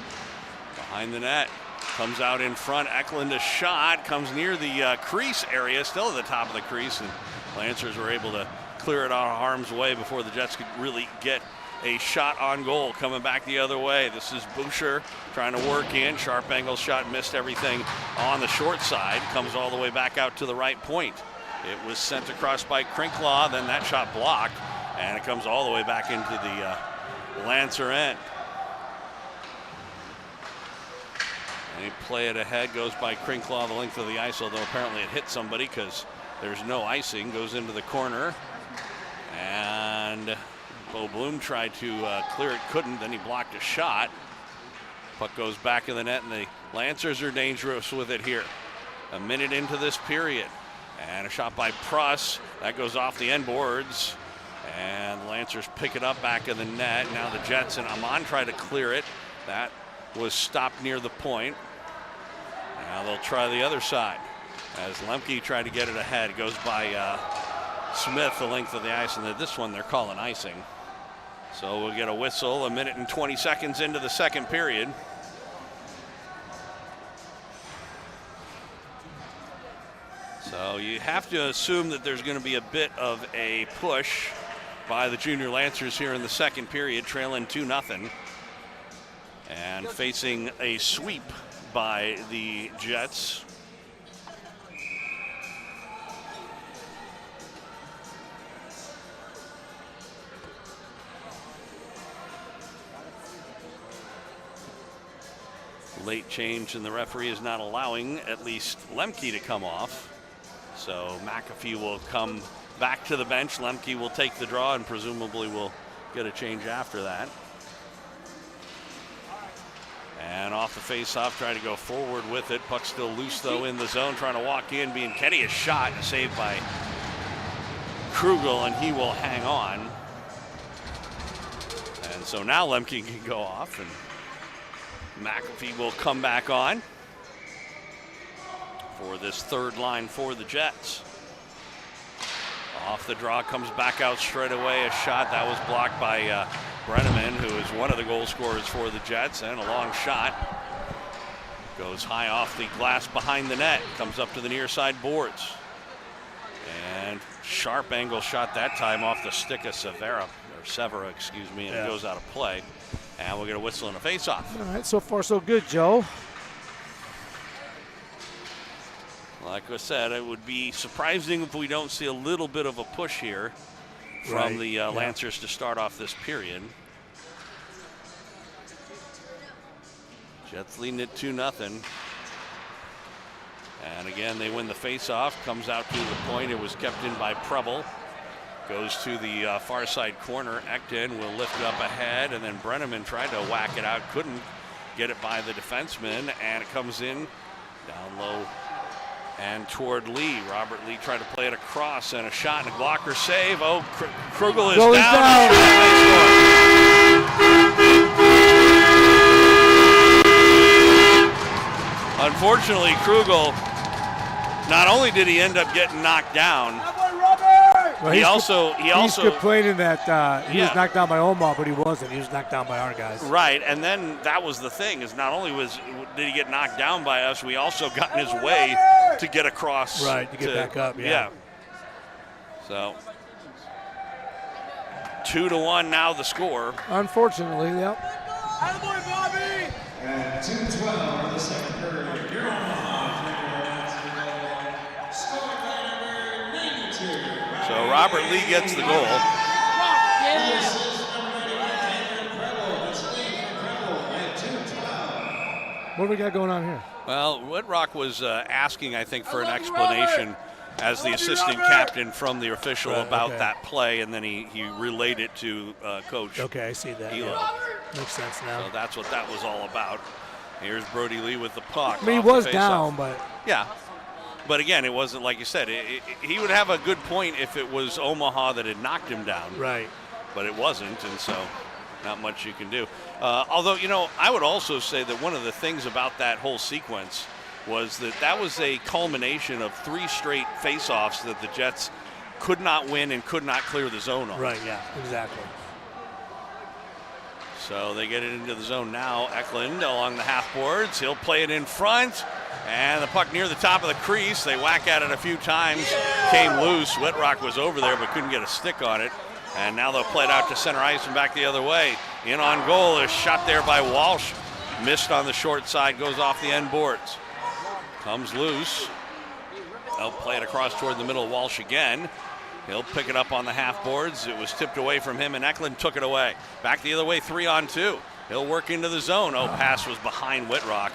Behind the net, comes out in front. Eklund, a shot, comes near the crease area, still at the top of the crease, and Lancers were able to clear it out of harm's way before the Jets could really get a shot on goal. Coming back the other way, this is Boucher trying to work in. Sharp angle shot, missed everything on the short side. Comes all the way back out to the right point. It was sent across by Crinklaw, then that shot blocked, and it comes all the way back into the Lancer end. And they play it ahead, goes by Crinklaw the length of the ice, although apparently it hit somebody because there's no icing. Goes into the corner, and Bo Bloom tried to clear it, couldn't, then he blocked a shot. Puck goes back in the net, and the Lancers are dangerous with it here. A minute into this period, and a shot by Pruss. That goes off the end boards, and the Lancers pick it up back in the net. Now the Jets and Amon try to clear it. That was stopped near the point. Now they'll try the other side, as Lemke tried to get it ahead. It goes by Smith the length of the ice, and this one they're calling icing. So we'll get a whistle a minute and 20 seconds into the second period. So you have to assume that there's going to be a bit of a push by the Junior Lancers here in the second period, trailing 2-0, and facing a sweep by the Jets. Late change, and the referee is not allowing at least Lemke to come off. So McAfee will come back to the bench. Lemke will take the draw and presumably will get a change after that. And off the face-off, trying to go forward with it. Puck still loose, though, in the zone, trying to walk in. Being Kenny, a shot, saved by Krugel, and he will hang on. And so now Lemke can go off, and McAfee will come back on for this third line for the Jets. Off the draw, comes back out straight away. A shot that was blocked by Brenneman, who is one of the goal scorers for the Jets, and a long shot. Goes high off the glass behind the net, comes up to the near side boards. And sharp angle shot that time off the stick of Severa, and it goes out of play. And we'll get a whistle and a face-off. All right, so far so good, Joe. Like I said, it would be surprising if we don't see a little bit of a push here from the Lancers to start off this period. Jets leading it 2-0. And again, they win the face-off. Comes out to the point. It was kept in by Preble. Goes to the far side corner. Ekton will lift it up ahead, and then Brenneman tried to whack it out. Couldn't get it by the defenseman, and it comes in down low and toward Lee. Robert Lee tried to play it across, and a shot and a blocker save. Oh, Krugel is down. Unfortunately, Krugel, not only did he end up getting knocked down, well, he also complaining that he was knocked down by Omaha, but he wasn't. He was knocked down by our guys. Right, and then that was the thing, is not only did he get knocked down by us, we also got in his way to get across. Right, to get back up, yeah. So 2-1 now the score. Unfortunately, yep. Attaboy, Bobby! And 2:12 in the second period. You're So Robert Lee gets the goal. What do we got going on here? Well, Whitrock was asking, I think, for an explanation as the assistant captain from the official about okay. that play, and then he relayed it to Coach. Okay, I see that. Elo. Yeah. Makes sense now. So that's what that was all about. Here's Brody Lee with the puck. I mean, he was down, but yeah. But again, it wasn't like you said. He would have a good point if it was Omaha that had knocked him down. Right. But it wasn't, and so not much you can do. Although, I would also say that one of the things about that whole sequence was that was a culmination of 3 straight face-offs that the Jets could not win and could not clear the zone on. Right, yeah, exactly. So they get it into the zone now. Eklund along the half boards. He'll play it in front. And the puck near the top of the crease. They whack at it a few times. Came loose. Whitrock was over there but couldn't get a stick on it. And now they'll play it out to center ice and back the other way. In on goal. A shot there by Walsh. Missed on the short side. Goes off the end boards. Comes loose. They'll play it across toward the middle. Walsh again. He'll pick it up on the half boards. It was tipped away from him, and Eklund took it away. Back the other way, 3-on-2. He'll work into the zone. Oh, pass was behind Whitrock.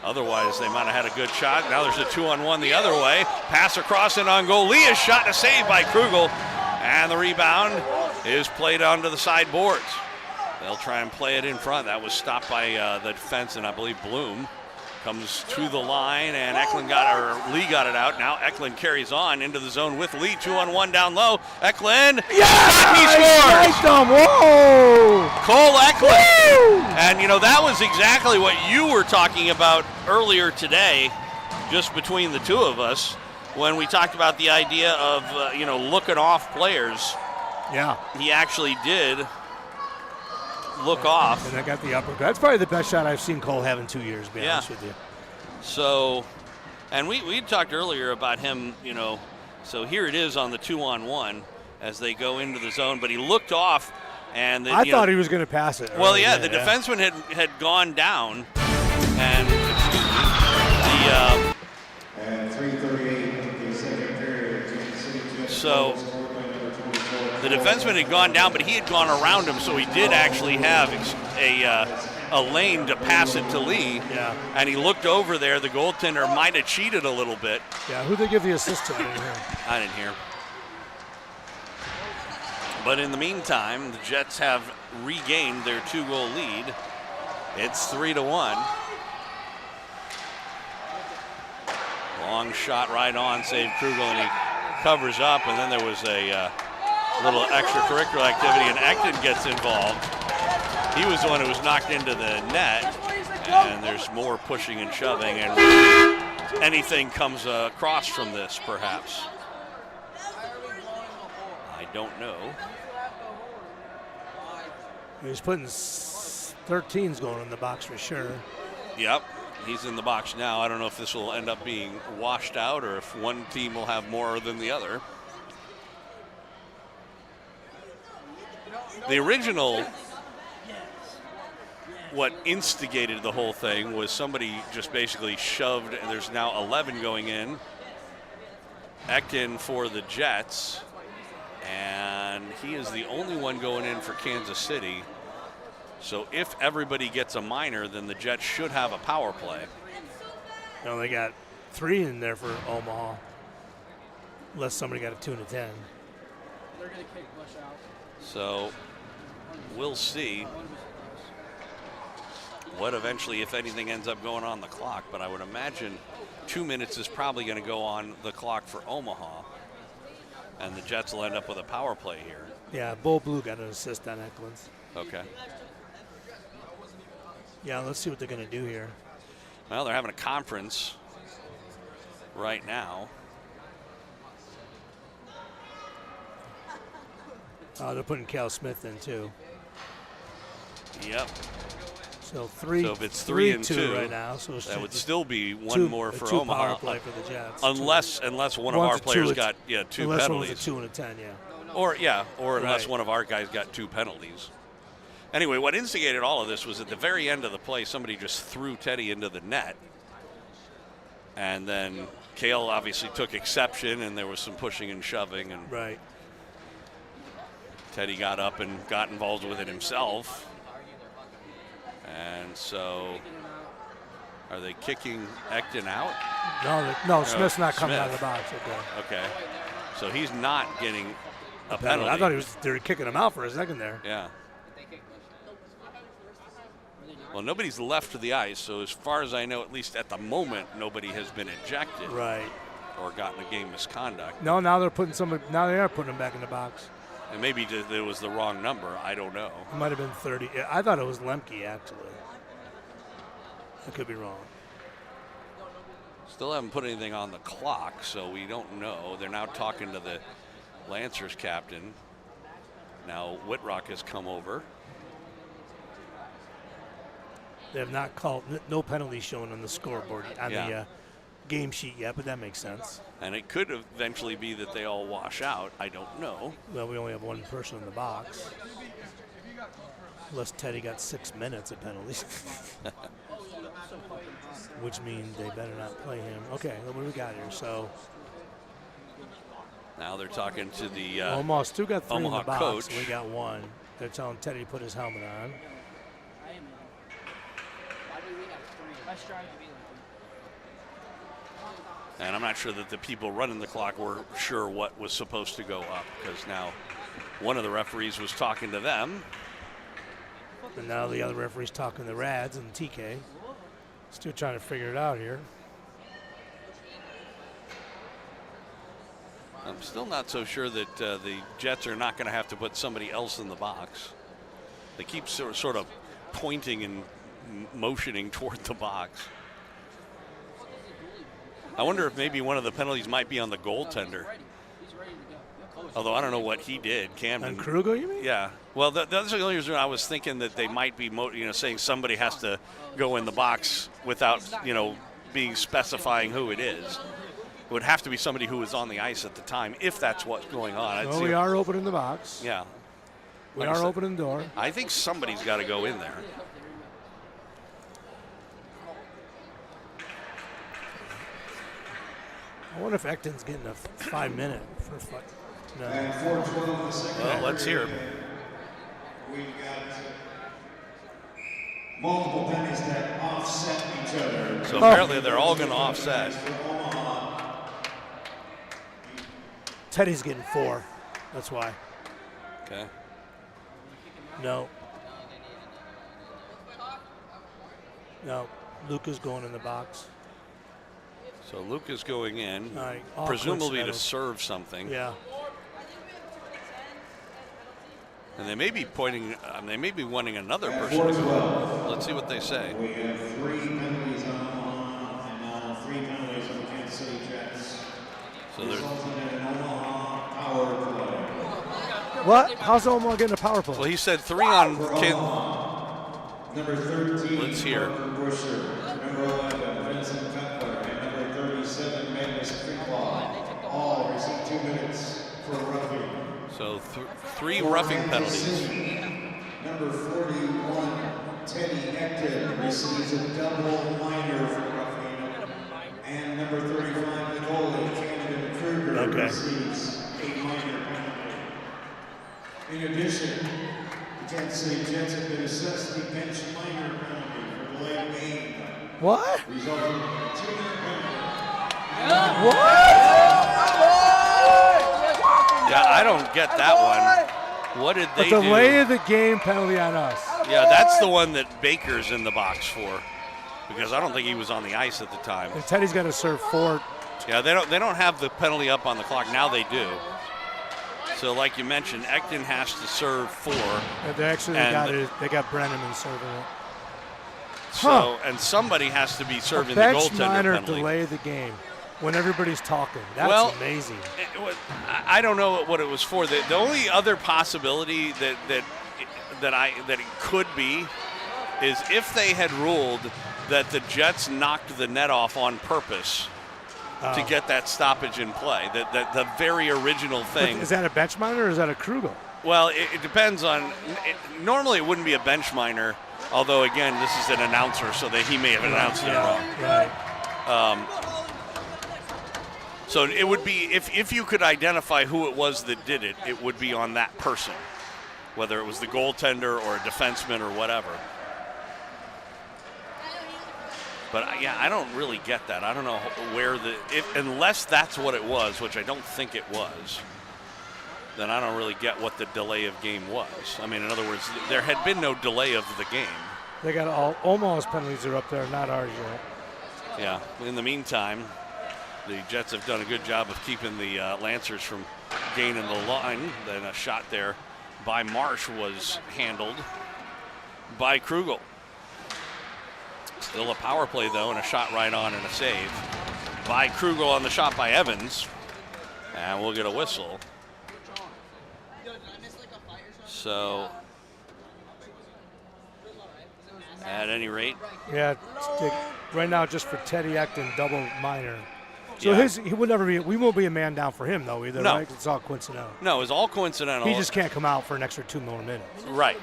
Otherwise, they might have had a good shot. Now there's a 2-on-1 the other way. Pass across and on goal. Leah's shot and a save by Krugel. And the rebound is played onto the side boards. They'll try and play it in front. That was stopped by the defense, and I believe Bloom. Comes to the line, and Lee got it out. Now Eklund carries on into the zone with Lee. 2-on-1 down low. Eklund. Yeah! He scores! Whoa! Cole Eklund. Woo! And, that was exactly what you were talking about earlier today, just between the two of us, when we talked about the idea of, looking off players. Yeah. He actually did look off. And I got the uppercut. That's probably the best shot I've seen Cole have in 2 years, to be honest with you. So, and we talked earlier about him, so here it is on the 2-on-1 as they go into the zone, but he looked off. And I thought he was going to pass it. Well, yeah, the defenseman had gone down, and And 3:38 the second period. So the defenseman had gone down, but he had gone around him, so he did actually have a lane to pass it to Lee. Yeah. And he looked over there. The goaltender might have cheated a little bit. Yeah, who'd they give the assist to? I didn't hear. But in the meantime, the Jets have regained their 2-goal lead. It's 3-1. Long shot right on, saved Krugel, and he covers up, and then there was a little extracurricular activity, and Eklund gets involved. He was the one who was knocked into the net, and there's more pushing and shoving, and anything comes across from this, perhaps. I don't know. He's putting 13s going in the box for sure. Yep, he's in the box now. I don't know if this will end up being washed out or if one team will have more than the other. The original, what instigated the whole thing was somebody just basically shoved, and there's now 11 going in. Ekton for the Jets, and he is the only one going in for Kansas City. So if everybody gets a minor, then the Jets should have a power play. No, they got 3 in there for Omaha, unless somebody got a 2 and a 10. So we'll see what eventually, if anything, ends up going on the clock. But I would imagine 2 minutes is probably going to go on the clock for Omaha, and the Jets will end up with a power play here. Yeah, Bo Blue got an assist on Eklund's. Okay. Yeah, let's see what they're going to do here. Well, they're having a conference right now. They're putting Cal Smith in too. Yep. So if it's 3 and 2 right now, so that would still be one more for Omaha. Power play for the Jets. Unless one of our players got 2 unless penalties. Unless one was a 2 and a 10, yeah. Or unless one of our guys got 2 penalties. Anyway, what instigated all of this was at the very end of the play, somebody just threw Teddy into the net. And then Cale obviously took exception, and there was some pushing and shoving. And right. Teddy got up and got involved with it himself. And so, are they kicking Ekton out? No, Smith's not coming out of the box. Okay. So he's not getting a penalty. I thought they were kicking him out for a second there. Yeah. Well, nobody's left to the ice, so as far as I know, at least at the moment, nobody has been ejected. Right. Or gotten a game misconduct. No, now they're putting somebody. Now they are putting him back in the box. And maybe it was the wrong number. I don't know. It might have been 30. I thought it was Lemke, actually. I could be wrong. Still haven't put anything on the clock, so we don't know. They're now talking to the Lancers captain. Now Whitrock has come over. They have not called. No penalties shown on the scoreboard on the game sheet yet, but that makes sense. And it could eventually be that they all wash out. I don't know. Well, we only have one person in the box. Unless Teddy got 6 minutes of penalties. Which means they better not play him. Okay, what do we got here? So now they're talking to the Omaha still got 3 Omaha in the box. coach. We got 1. They're telling Teddy to put his helmet on. And I'm not sure that the people running the clock were sure what was supposed to go up, because now one of the referees was talking to them. And now the other referee's talking to the Rads and TK. Still trying to figure it out here. I'm still not so sure that the Jets are not going to have to put somebody else in the box. They keep sort of pointing and motioning toward the box. I wonder if maybe one of the penalties might be on the goaltender. Although I don't know what he did, Camden. And Kruger, you mean? Yeah. Well, that's the only reason I was thinking that they might be, saying somebody has to go in the box without, being specifying who it is. It would have to be somebody who was on the ice at the time, if that's what's going on. Well, we are opening the box. Yeah. We are opening the door. I think somebody's got to go in there. I wonder if Ecton's getting a 5-minute for fight. No. And 4:12 in the second. Well, let's hear. We got multiple penalties that offset each other. So apparently they're all going to offset. For Omaha. Teddy's getting 4. That's why. Okay. No. No. Luca's going in the box. So Luke is going in, Right. presumably to serve something. Yeah. And they may be they may be wanting another person to go. Let's see what they say. We have 3 penalties on Omaha and now 3 penalties on the Kansas City Jets. So there's. Resulting in an Omaha power play. What? How's Omaha getting a power play? Well, he said 3 on. Number 13. Let's hear. Parker Busher. Number 11. Vincent Cutler. And number 37. Magnus Creeklaw. All receive 2 minutes for roughing. So 3 roughing penalties. Number 41, Teddy Ecton receives a double minor for roughing. And number 35, the goalie, Camden Kruger, receives a minor penalty. In addition, the Kansas City Jets have been assessed the bench minor penalty for delayed game. What? Resulting in a 2-minute penalty. What? Yeah, I don't get that one. What did they do? A delay of the game penalty on us. Yeah, that's the one that Baker's in the box for, because I don't think he was on the ice at the time. And Teddy's got to serve 4. Yeah, they don't have the penalty up on the clock. Now they do. So like you mentioned, Ecton has to serve 4. They got Brenneman serving it. So and somebody has to be serving the bench goaltender minor penalty. delay of the game when everybody's talking. That's amazing. I don't know what it was for. The only other possibility that it could be is if they had ruled that the Jets knocked the net off on purpose to get that stoppage in play. The very original thing. Is that a bench minor or is that a Krugel? Well, it depends on. Normally, it wouldn't be a bench minor. Although, again, this is an announcer, so that he may have announced it wrong. Right. So it would be, if you could identify who it was that did it, it would be on that person, whether it was the goaltender or a defenseman or whatever. But yeah, I don't really get that. I don't know where unless that's what it was, which I don't think it was, then I don't really get what the delay of game was. I mean, in other words, there had been no delay of the game. They got all Omaha's penalties are up there, not ours yet. Yeah. In the meantime, the Jets have done a good job of keeping the Lancers from gaining the line. Then a shot there by Marsh was handled by Krugel. Still a power play, though, and a shot right on and a save by Krugel on the shot by Evans. And we'll get a whistle. So, at any rate. Yeah, right now just for Teddy Acton, double minor. So Yeah. he would never be, we won't be a man down for him, though, either, No. right? It's all coincidental. No, it's all coincidental. He just can't come out for an extra 2 more minutes. Right.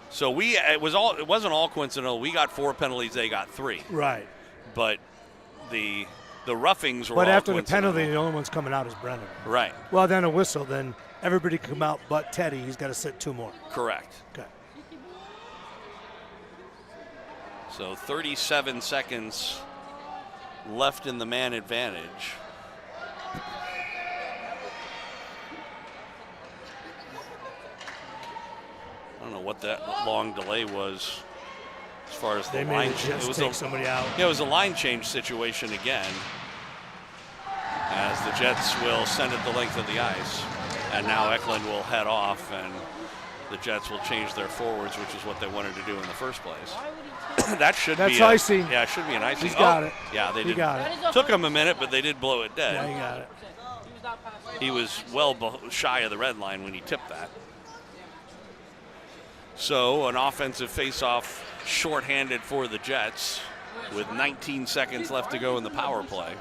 So it wasn't all coincidental. We got 4 penalties, they got 3. Right. But the roughings were But all after the coincidental. penalty, the only one's coming out is Brendan. Right. Well, then a whistle, then everybody can come out but Teddy. He's got to sit 2 more. Correct. Okay. So 37 seconds left in the man advantage. I don't know what that long delay was as far as the They line made the Jets it was take somebody out. Yeah, it was a line change situation again, as the Jets will send it the length of the ice. And now Eklund will head off, and the Jets will change their forwards, which is what they wanted to do in the first place. That's That's icy. Yeah, it should be an icy. He's got it. Yeah, they He did. got it. Took him a minute, but they did blow it dead. Yeah, he got it. He was well shy of the red line when he tipped that. So an offensive face-off shorthanded for the Jets with 19 seconds left to go in the power play.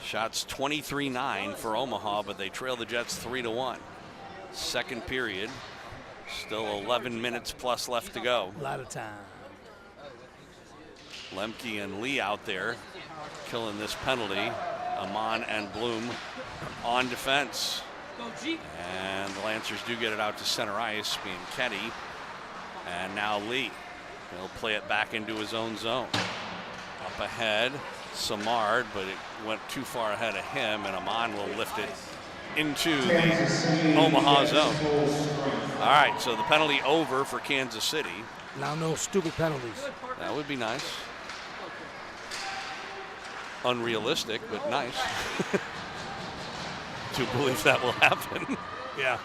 Shots 23-9 for Omaha, but they trail the Jets 3-1. Second period, still 11 minutes plus left to go. A lot of time. Lemke and Lee out there killing this penalty. Amon and Bloom on defense. And the Lancers do get it out to center ice, being Ketty. And now Lee. He'll play it back into his own zone. Up ahead, Samard, but it went too far ahead of him, and Amon will lift it into the Omaha zone. All right, so the penalty over for Kansas City. Now no stupid penalties. That would be nice. Unrealistic, but nice. To believe that will happen. Yeah.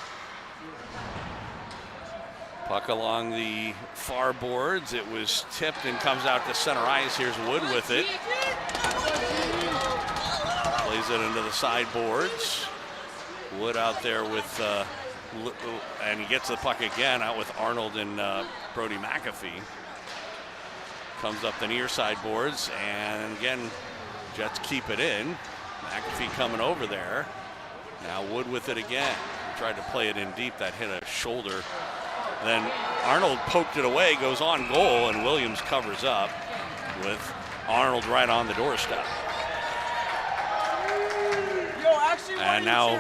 Puck along the far boards. It was tipped and comes out to center ice. Here's Wood with it. Plays it into the sideboards. Wood out there with, and he gets the puck again out with Arnold and Brody McAfee. Comes up the near sideboards, and again, Jets keep it in. McAfee coming over there. Now Wood with it again. Tried to play it in deep. That hit a shoulder. Then Arnold poked it away, goes on goal, and Williams covers up with Arnold right on the doorstep. And now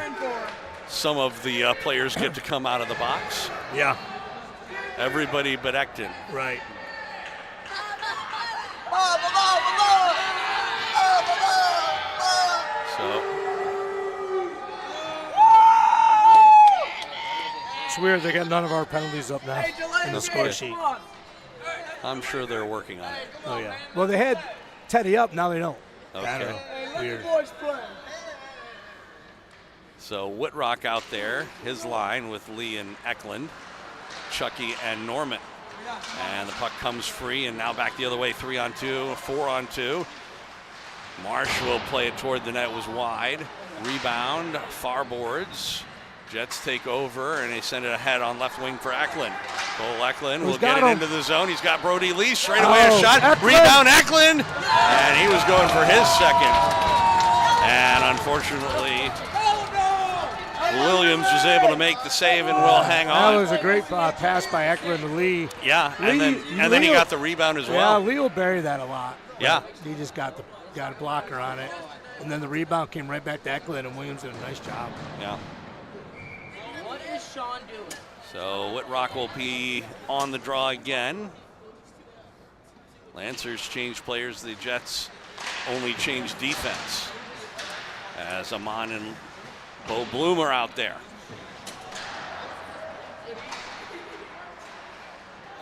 some of the players get to come out of the box. Yeah. Everybody but Acton. Right. So It's weird they got none of our penalties up now in the score sheet. I'm sure they're working on it. Oh, yeah. Well, they had Teddy up, now they don't. Okay. I don't know. Weird. So Whitrock out there, his line with Lee and Eklund, Chucky and Norman. And the puck comes free, and now back the other way, 3-on-2, 4-on-2. Marsh will play it toward the net, was wide. Rebound, far boards. Jets take over, and they send it ahead on left wing for Eklund. Cole Eklund will get it into the zone. He's got Brody Lee, straight away a shot. Eklund. Rebound, Eklund! And he was going for his second. And unfortunately, Williams was able to make the save and will hang on. That was a great pass by Eklund to Lee. Yeah, and then he got the rebound as well. Yeah, Lee will bury that a lot. Yeah. He just got a blocker on it. And then the rebound came right back to Eklund, and Williams did a nice job. Yeah. What is Sean doing? So Whitrock will be on the draw again. Lancers change players. The Jets only change defense. As Amon and Bo Bloom are out there.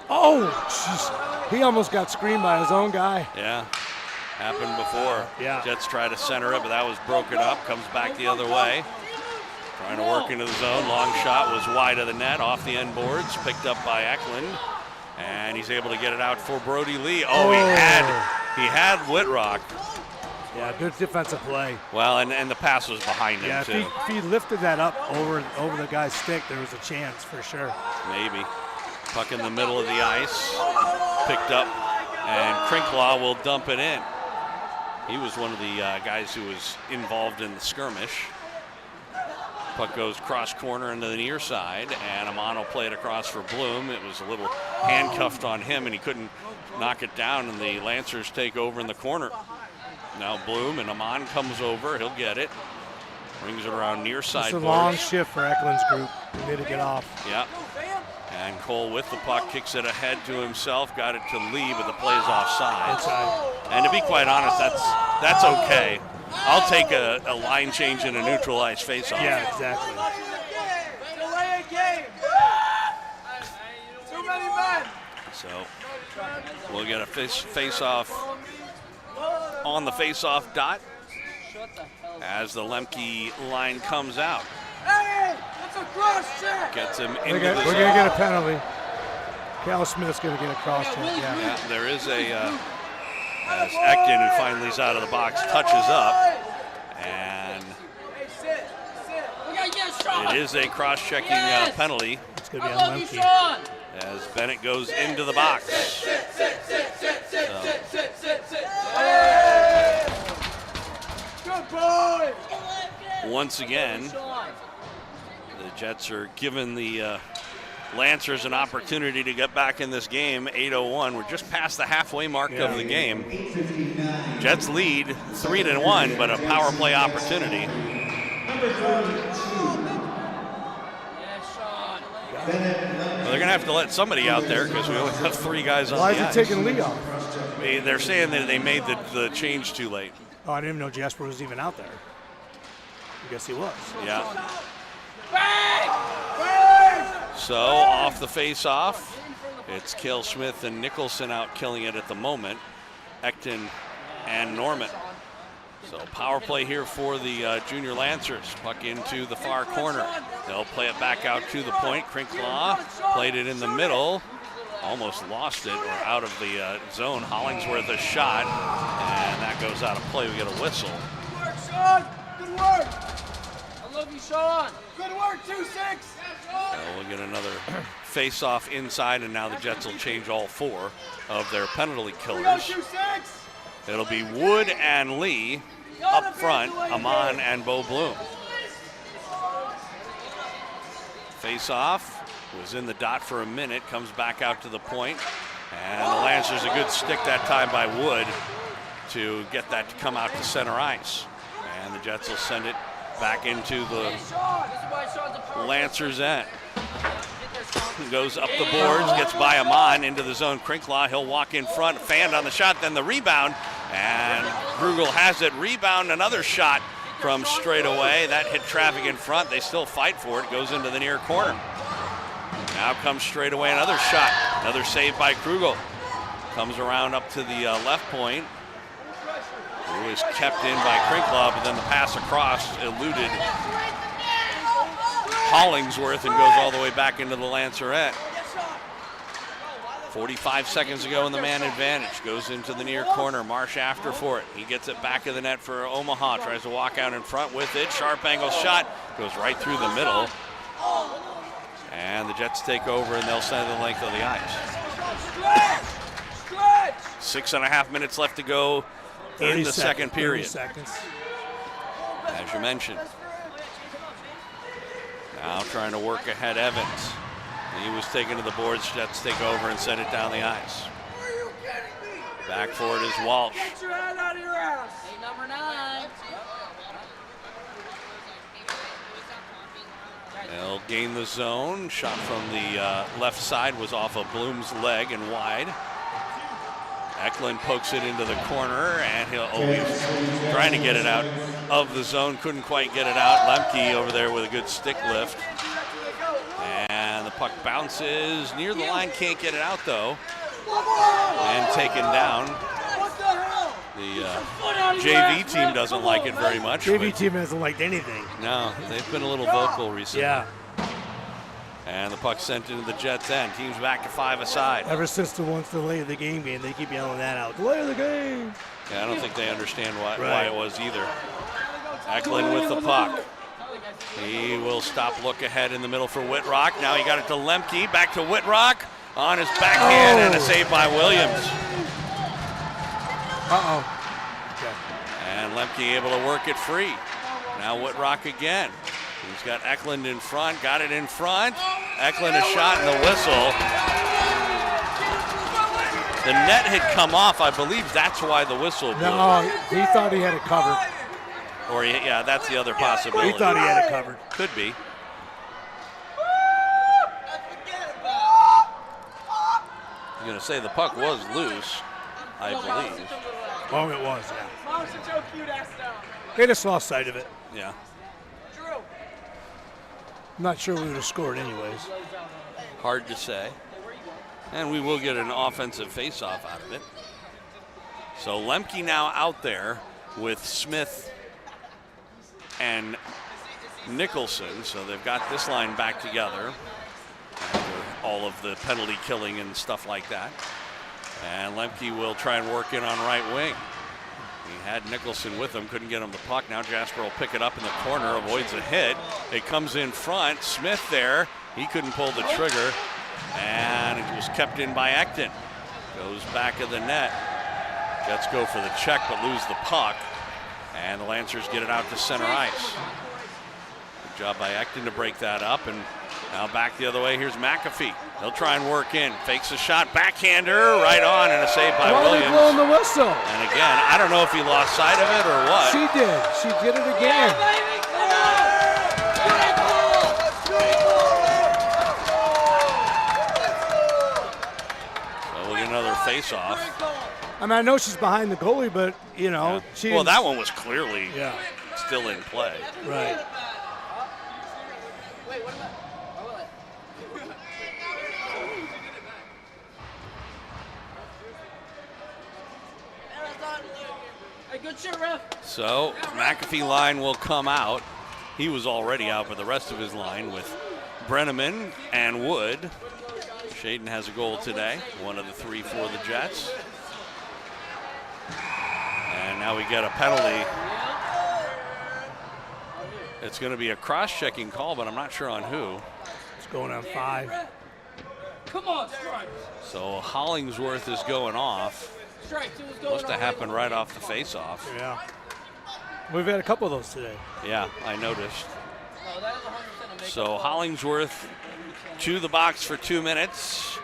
Oh, jeez. He almost got screened by his own guy. Yeah, happened before. Yeah. Jets try to center it, but that was broken up. Comes back the other way. Trying to work into the zone. Long shot was wide of the net, off the end boards, picked up by Eklund. And he's able to get it out for Brody Lee. Oh, he had Whitrock. Yeah, good defensive play. Well, and the pass was behind him, yeah, too. If he lifted that up over the guy's stick, there was a chance for sure. Maybe. Puck in the middle of the ice. Picked up, and Crinklaw will dump it in. He was one of the guys who was involved in the skirmish. Puck goes cross corner into the near side, and Amon will play it across for Bloom. It was a little handcuffed on him, and he couldn't knock it down, and the Lancers take over in the corner. Now Bloom, and Amon comes over. He'll get it. Brings it around near side. It's a long shift for Eklund's group. He made it get off. Yeah. And Cole with the puck kicks it ahead to himself. Got it to Lee, but the play's offside. And to be quite honest, that's okay. I'll take a line change in a neutral ice faceoff. Yeah, exactly. Delay a game. Too many men. So we'll get a face-off on the face-off dot as the Lemke line comes out. Hey, that's a cross check. Gets him We're into going the to zone. get a penalty. Cal Smith's going to get a cross check. Yeah. Yeah, there is a as Ekton, who finally is out of the box, touches up, and it is a cross-checking penalty. It's going to be on Lemke. As Bennett goes into the box. Good boy. Once again, the Jets are given the Lancers an opportunity to get back in this game. 8:01. We're just past the halfway mark of the game. Jets lead 3-1, but a power play opportunity. Well, they're going to have to let somebody out there because we only have 3 guys on the ice. Why is he taking Lee off? They're saying that they made the change too late. Oh, I didn't even know Jasper was even out there. I guess he was. Yeah. Bang! So off the face-off, it's Cale Smith and Nicholson out killing it at the moment. Ekton and Norman. So power play here for the junior Lancers. Puck into the far corner. They'll play it back out to the point. Crinklaw played it in the middle. Almost lost it or out of the zone. Hollingsworth a shot, and that goes out of play. We get a whistle. Good work, Sean. Good work. I love you, Sean. Good work, 2-6. We'll get another face-off inside, and now the Jets will change all 4 of their penalty killers. 2-6. It'll be Wood and Lee up front, Amon and Bo Bloom. Face-off was in the dot for a minute, comes back out to the point, and the Lancers a good stick that time by Wood to get that to come out to center ice. And the Jets will send it back into the Lancers' end. Goes up the boards, gets by Amon into the zone. Crinklaw, he'll walk in front, fanned on the shot, then the rebound, and Krugel has it. Rebound, another shot from straight away. That hit traffic in front. They still fight for it. Goes into the near corner. Now comes straight away another shot. Another save by Krugel. Comes around up to the left point. Who is kept in by Crinklaw, but then the pass across eluded Hollingsworth and goes all the way back into the Lanceret. 45 seconds ago in the man advantage. Goes into the near corner. Marsh after for it. He gets it back of the net for Omaha. Tries to walk out in front with it. Sharp angle shot. Goes right through the middle. And the Jets take over and they'll send the length of the ice. 6.5 minutes left to go in the second period. 30 seconds. As you mentioned. Now trying to work ahead Evans. He was taken to the boards. Jets take over and send it down the ice. Back for it is Walsh. Get your head out of your ass. Hey, number 9. They'll gain the zone. Shot from the left side was off of Bloom's leg and wide. Eklund pokes it into the corner, and he's trying to get it out of the zone. Couldn't quite get it out. Lemke over there with a good stick lift. And the puck bounces near the line. Can't get it out, though. And taken down. The JV team doesn't like it very much. JV team hasn't liked anything. No, they've been a little vocal recently. Yeah. And the puck sent into the Jets' end. Team's back to 5-a-side. Ever since the delay of the game, they keep yelling that out. Delay of the game. Yeah, I don't think they understand why it was either. Eklund with the puck. He will stop, look ahead in the middle for Whitrock. Now he got it to Lemke. Back to Whitrock on his backhand, and a save by Williams. Okay. And Lemke able to work it free. Now Whitrock again. He's got Eklund in front, got it in front. Eklund a shot and the whistle. The net had come off. I believe that's why the whistle blew. No, he thought he had it covered. Or, yeah, that's the other possibility. He thought he had it covered. Could be. I'm going to say the puck was loose, I believe. Oh, it was, yeah. They just lost sight of it. Yeah. I'm not sure we would have scored anyways. Hard to say. And we will get an offensive faceoff out of it. So Lemke now out there with Smith and Nicholson. So they've got this line back together after all of the penalty killing and stuff like that. And Lemke will try and work in on right wing. He had Nicholson with him, couldn't get him the puck. Now Jasper will pick it up in the corner, avoids a hit. It comes in front. Smith there. He couldn't pull the trigger. And it was kept in by Ekton. Goes back of the net. Jets go for the check but lose the puck. And the Lancers get it out to center ice. Good job by Ekton to break that up. And now back the other way. Here's McAfee. He'll try and work in. Fakes a shot. Backhander right on, and a save by Williams. Blowing the whistle. And again, I don't know if he lost sight of it or what. She did. She did it again. So we'll get another face-off. I mean, I know she's behind the goalie, but, you know. Yeah. Well, that one was clearly still in play. Right. Good shit, ref. So McAfee line will come out. He was already out, but the rest of his line with Brenneman and Wood. Shaden has a goal today, one of the three for the Jets. And now we get a penalty. It's going to be a cross-checking call, but I'm not sure on who. It's going on 5. Come on, strike. So Hollingsworth is going off. Must have happened right off the face-off. Yeah. We've had a couple of those today. Yeah, I noticed. So Hollingsworth to the box for 2 minutes.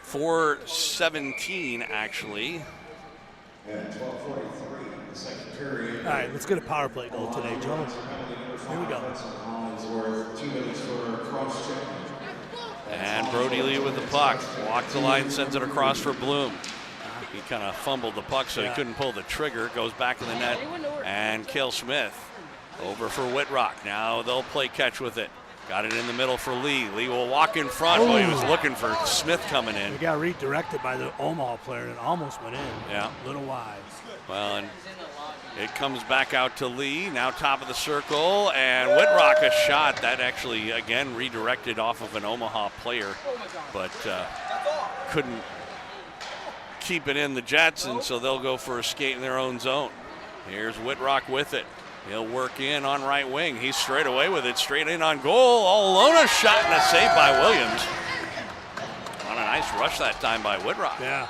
4:17 actually. And 12:43, the second period. All right, let's get a power play goal today, Joe. Here we go. Hollingsworth, 2 minutes for cross-check. And Brody Lee with the puck. Walks the line, sends it across for Bloom. He kind of fumbled the puck, so he couldn't pull the trigger. Goes back in the net, and Cale Smith over for Whitrock. Now they'll play catch with it. Got it in the middle for Lee. Lee will walk in front. Well, he was looking for Smith coming in. He got redirected by the Omaha player and almost went in. Yeah. A little wide. Well, and it comes back out to Lee. Now top of the circle, and Whitrock a shot. That actually, again, redirected off of an Omaha player, but couldn't keep it in the Jets, and so they'll go for a skate in their own zone. Here's Whitrock with it. He'll work in on right wing. He's straight away with it, straight in on goal. All alone, a shot and a save by Williams. On a nice rush that time by Whitrock. Yeah.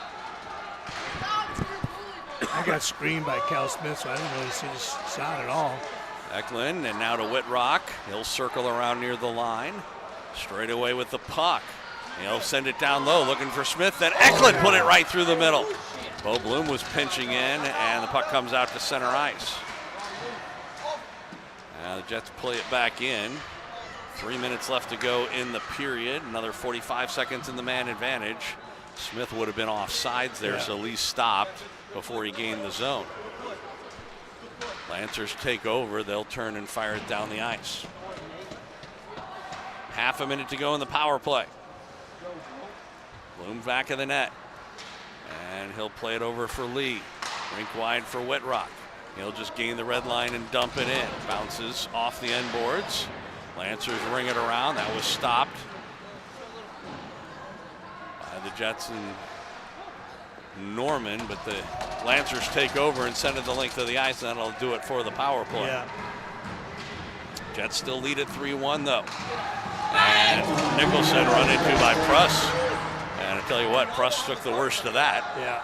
I got screened by Cal Smith, so I didn't really see the shot at all. Eklund, and now to Whitrock. He'll circle around near the line. Straight away with the puck. He'll send it down low, looking for Smith. Then Eklund put it right through the middle. Bo Bloom was pinching in, and the puck comes out to center ice. Now the Jets play it back in. 3 minutes left to go in the period. Another 45 seconds in the man advantage. Smith would have been offsides there, so Lee stopped before he gained the zone. Lancers take over. They'll turn and fire it down the ice. Half a minute to go in the power play. Bloom back of the net. And he'll play it over for Lee. Rink wide for Whitrock. He'll just gain the red line and dump it in. Bounces off the end boards. Lancers ring it around. That was stopped by the Jets and Norman, but the Lancers take over and send it the length of the ice, and that'll do it for the power play. Yeah. Jets still lead at 3-1 though. And Nicholson run into by Pruss. And I tell you what, Pruss took the worst of that. Yeah.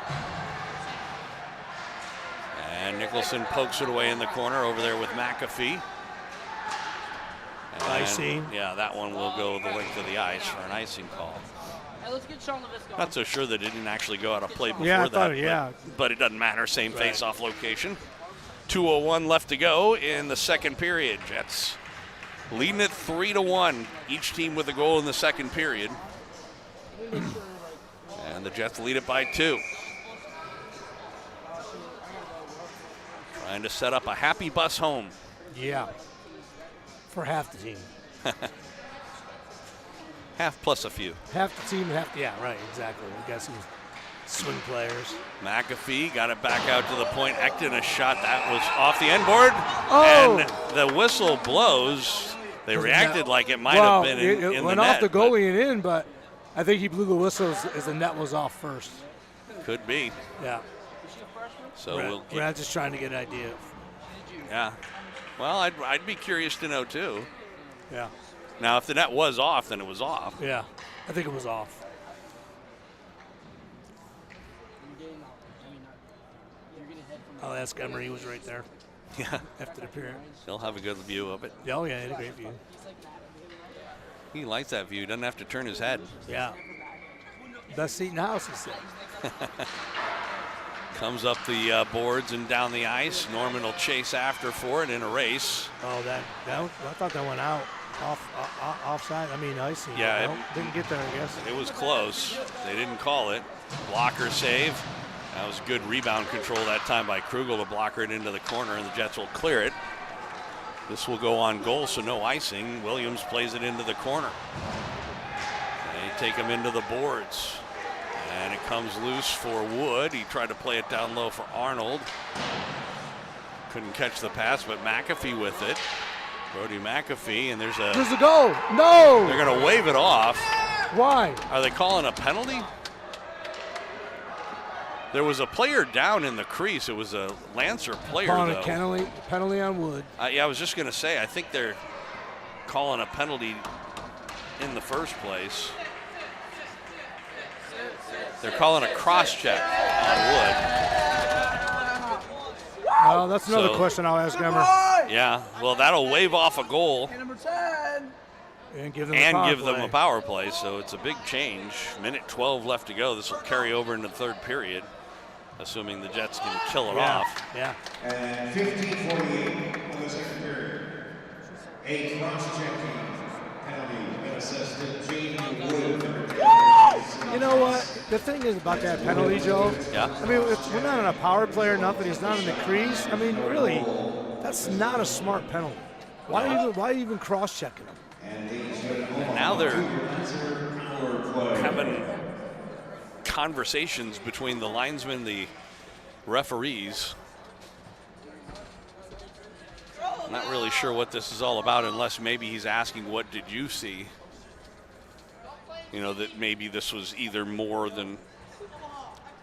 And Nicholson pokes it away in the corner over there with McAfee. And icing. Yeah, that one will go the length of the ice for an icing call. Hey, let's get Sean Lavisco. Not so sure that it didn't actually go out of play before Yeah, I that. thought, yeah. But it doesn't matter. Same face-off location. 2:01 left to go in the second period. Jets leading it 3-1. Each team with a goal in the second period. And the Jets lead it by 2. Trying to set up a happy bus home. Yeah. For half the team. Half plus a few. Half the team, yeah, right, exactly. We got some swing players. McAfee got it back out to the point. Ekton, a shot that was off the end board. Oh! And the whistle blows. They reacted like it might have been in the net. It went off the goalie and in, but I think he blew the whistle as the net was off first. Could be. Yeah. So we're just trying to get an idea. Yeah. Well, I'd be curious to know too. Yeah. Now, if the net was off, then it was off. Yeah. I think it was off. I'll ask Emery. He was right there. Yeah. After the period. He'll have a good view of it. Oh, yeah, he had a great view. He likes that view. He doesn't have to turn his head. Yeah. Best seat in the house, he said. Comes up the boards and down the ice. Norman will chase after for it in a race. Oh, I thought that went out. Offside. I mean, icing. Yeah. Didn't get there, I guess. It was close. They didn't call it. Blocker save. That was good rebound control that time by Krugel to blocker it into the corner, and the Jets will clear it. This will go on goal, so no icing. Williams plays it into the corner. They take him into the boards. And it comes loose for Wood. He tried to play it down low for Arnold. Couldn't catch the pass, but McAfee with it. Brody McAfee, and there's a goal. No! They're going to wave it off. Why? Are they calling a penalty? There was a player down in the crease. It was a Lancer player, calling though. A penalty on Wood. Yeah, I was just going to say, I think they're calling a penalty in the first place. They're calling a cross-check on Wood. Well, that's another question I'll ask Emmer. Yeah, well, that'll wave off a goal Number 10. and give them a power play, so it's a big change. Minute 12 left to go. This will carry over into the third period, assuming the Jets can kill it off. Yeah. And 15:48 in the second period. A cross-checking penalty been assessed to Jamie Wood. You know what? The thing is about that penalty, Joe. Yeah. I mean, we're not on a power play or nothing. He's not in the crease. I mean, really, that's not a smart penalty. Why even cross-checking him? And now they're having conversations between the linesmen, the referees. I'm not really sure what this is all about, unless maybe he's asking, what did you see? You know, that maybe this was either more than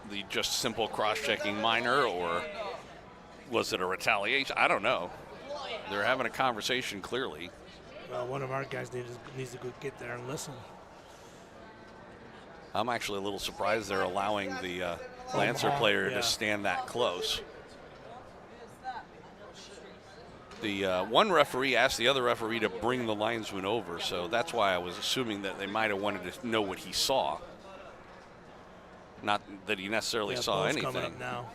the just simple cross-checking minor, or was it a retaliation? I don't know. They're having a conversation clearly. Well, one of our guys needs to go get there and listen. I'm actually a little surprised they're allowing the Lancer player to stand that close. The one referee asked the other referee to bring the linesman over, so that's why I was assuming that they might have wanted to know what he saw. Not that he necessarily saw anything. Coming up now.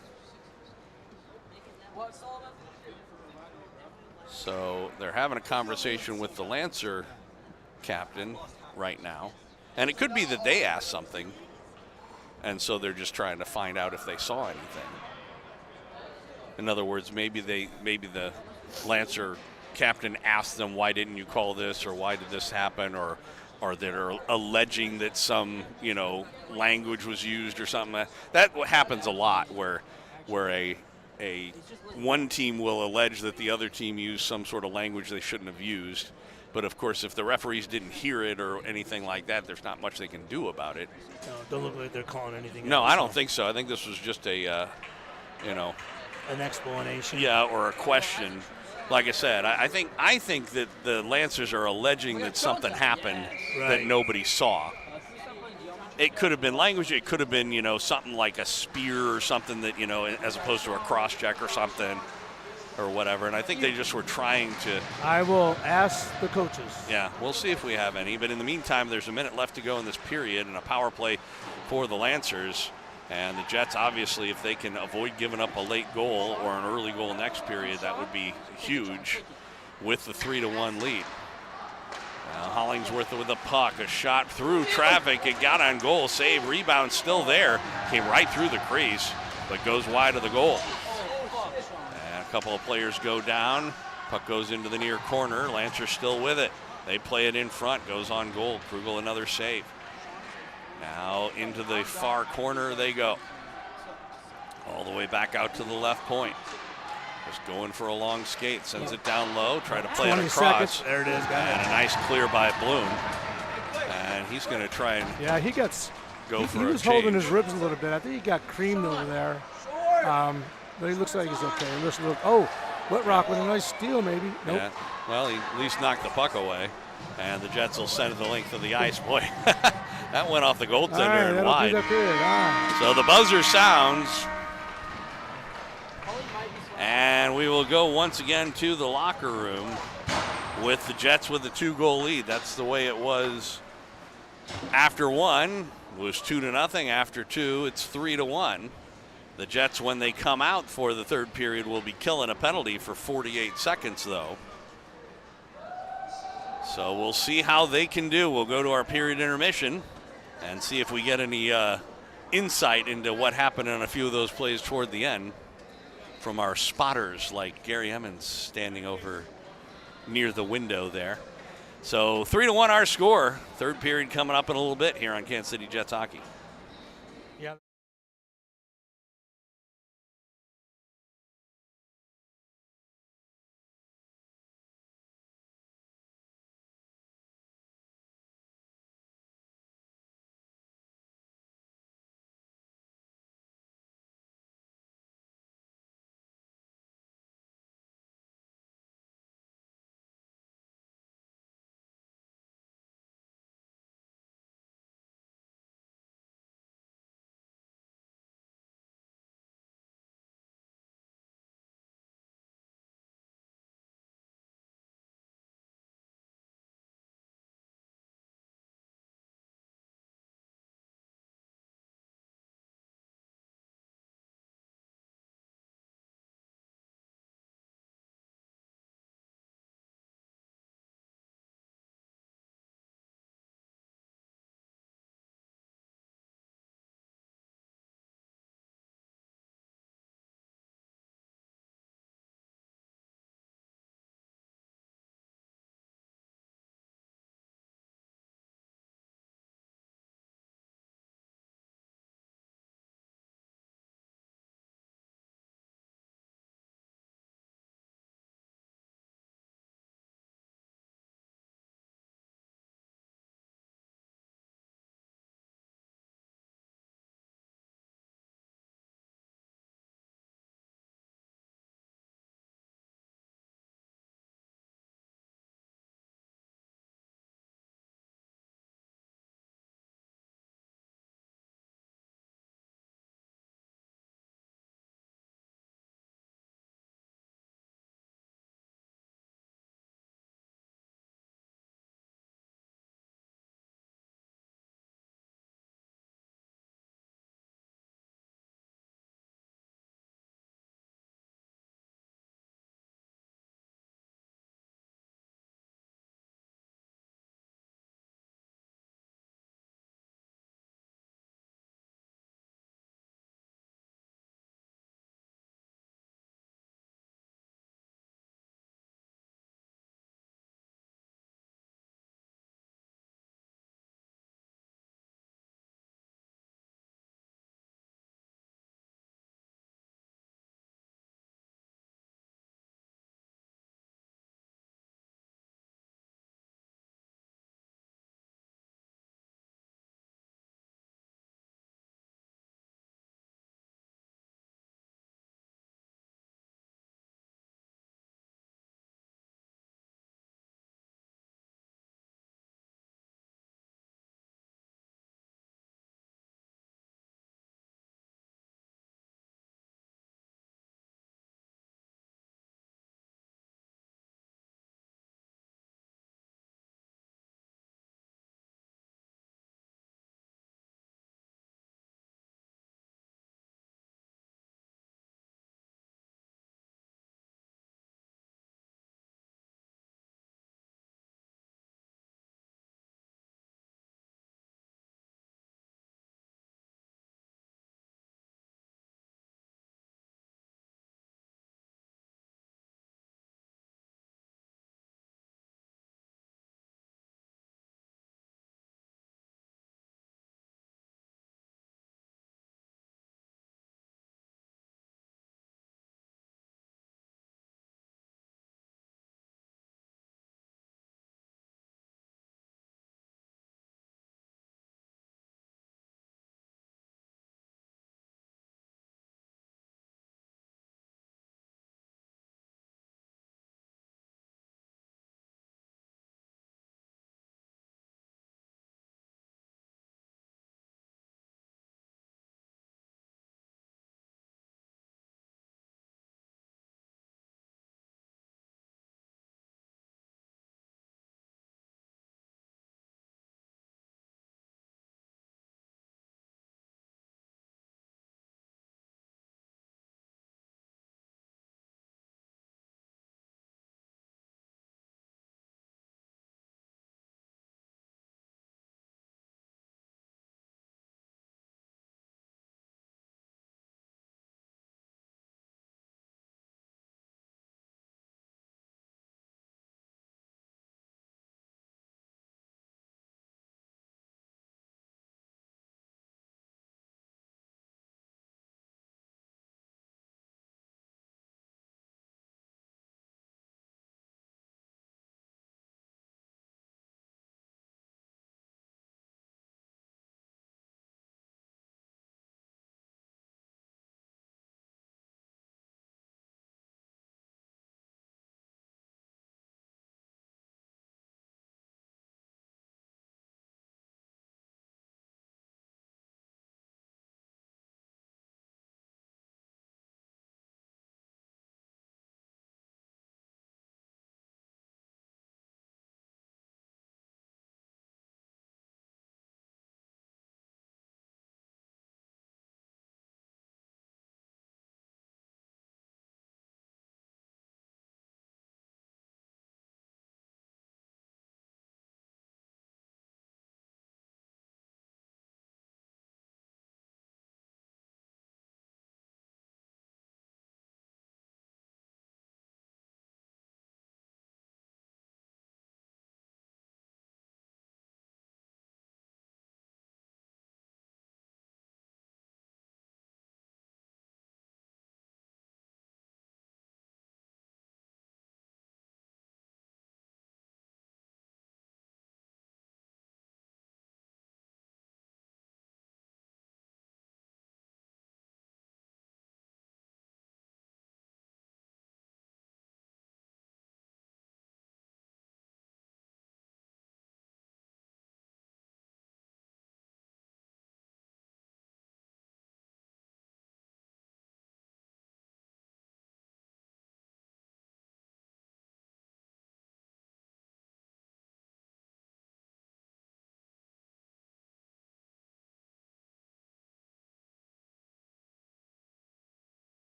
So they're having a conversation with the Lancer captain right now. And it could be that they asked something. and so they're just trying to find out if they saw anything. In other words, maybe the Lancer captain asked them, why didn't you call this, or why did this happen, or they're alleging that some, language was used or something. That happens a lot where a one team will allege that the other team used some sort of language they shouldn't have used. But of course, if the referees didn't hear it or anything like that, there's not much they can do about it. No, don't look like they're calling anything. No, I don't think so. I think this was just a, an explanation. Yeah, or a question. Like I said, I think that the Lancers are alleging that something happened that nobody saw. It could have been language. It could have been, something like a spear or something that, as opposed to a cross check or something or whatever. And I think they just were trying to. I will ask the coaches. Yeah, we'll see if we have any. But in the meantime, there's a minute left to go in this period and a power play for the Lancers. And the Jets, obviously, if they can avoid giving up a late goal or an early goal next period, that would be huge with the 3-1 lead. Now Hollingsworth with the puck, a shot through traffic. It got on goal, save, rebound still there. Came right through the crease, but goes wide of the goal. And a couple of players go down. Puck goes into the near corner. Lancers still with it. They play it in front, goes on goal. Krugel another save. Now into the far corner they go. All the way back out to the left point. Just going for a long skate, sends it down low, try to play it across. There it is, and a nice clear by Bloom. And he's going to try and he gets go for he a was change. holding his ribs a little bit. I think he got creamed over there. But he looks like he's okay. Whitrock with a nice steal maybe. Nope. Yeah. Well, he at least knocked the puck away. And the Jets will send it the length of the ice. Boy, that went off the goaltender and wide. So the buzzer sounds. And we will go once again to the locker room with the Jets with a 2-goal lead. That's the way it was after one. It was 2-0. After two, it's 3-1. The Jets, when they come out for the third period, will be killing a penalty for 48 seconds, though. So we'll see how they can do. We'll go to our period intermission and see if we get any insight into what happened in a few of those plays toward the end from our spotters like Gary Emmons standing over near the window there. So 3-1 our score. Third period coming up in a little bit here on Kansas City Jets Hockey. Yeah.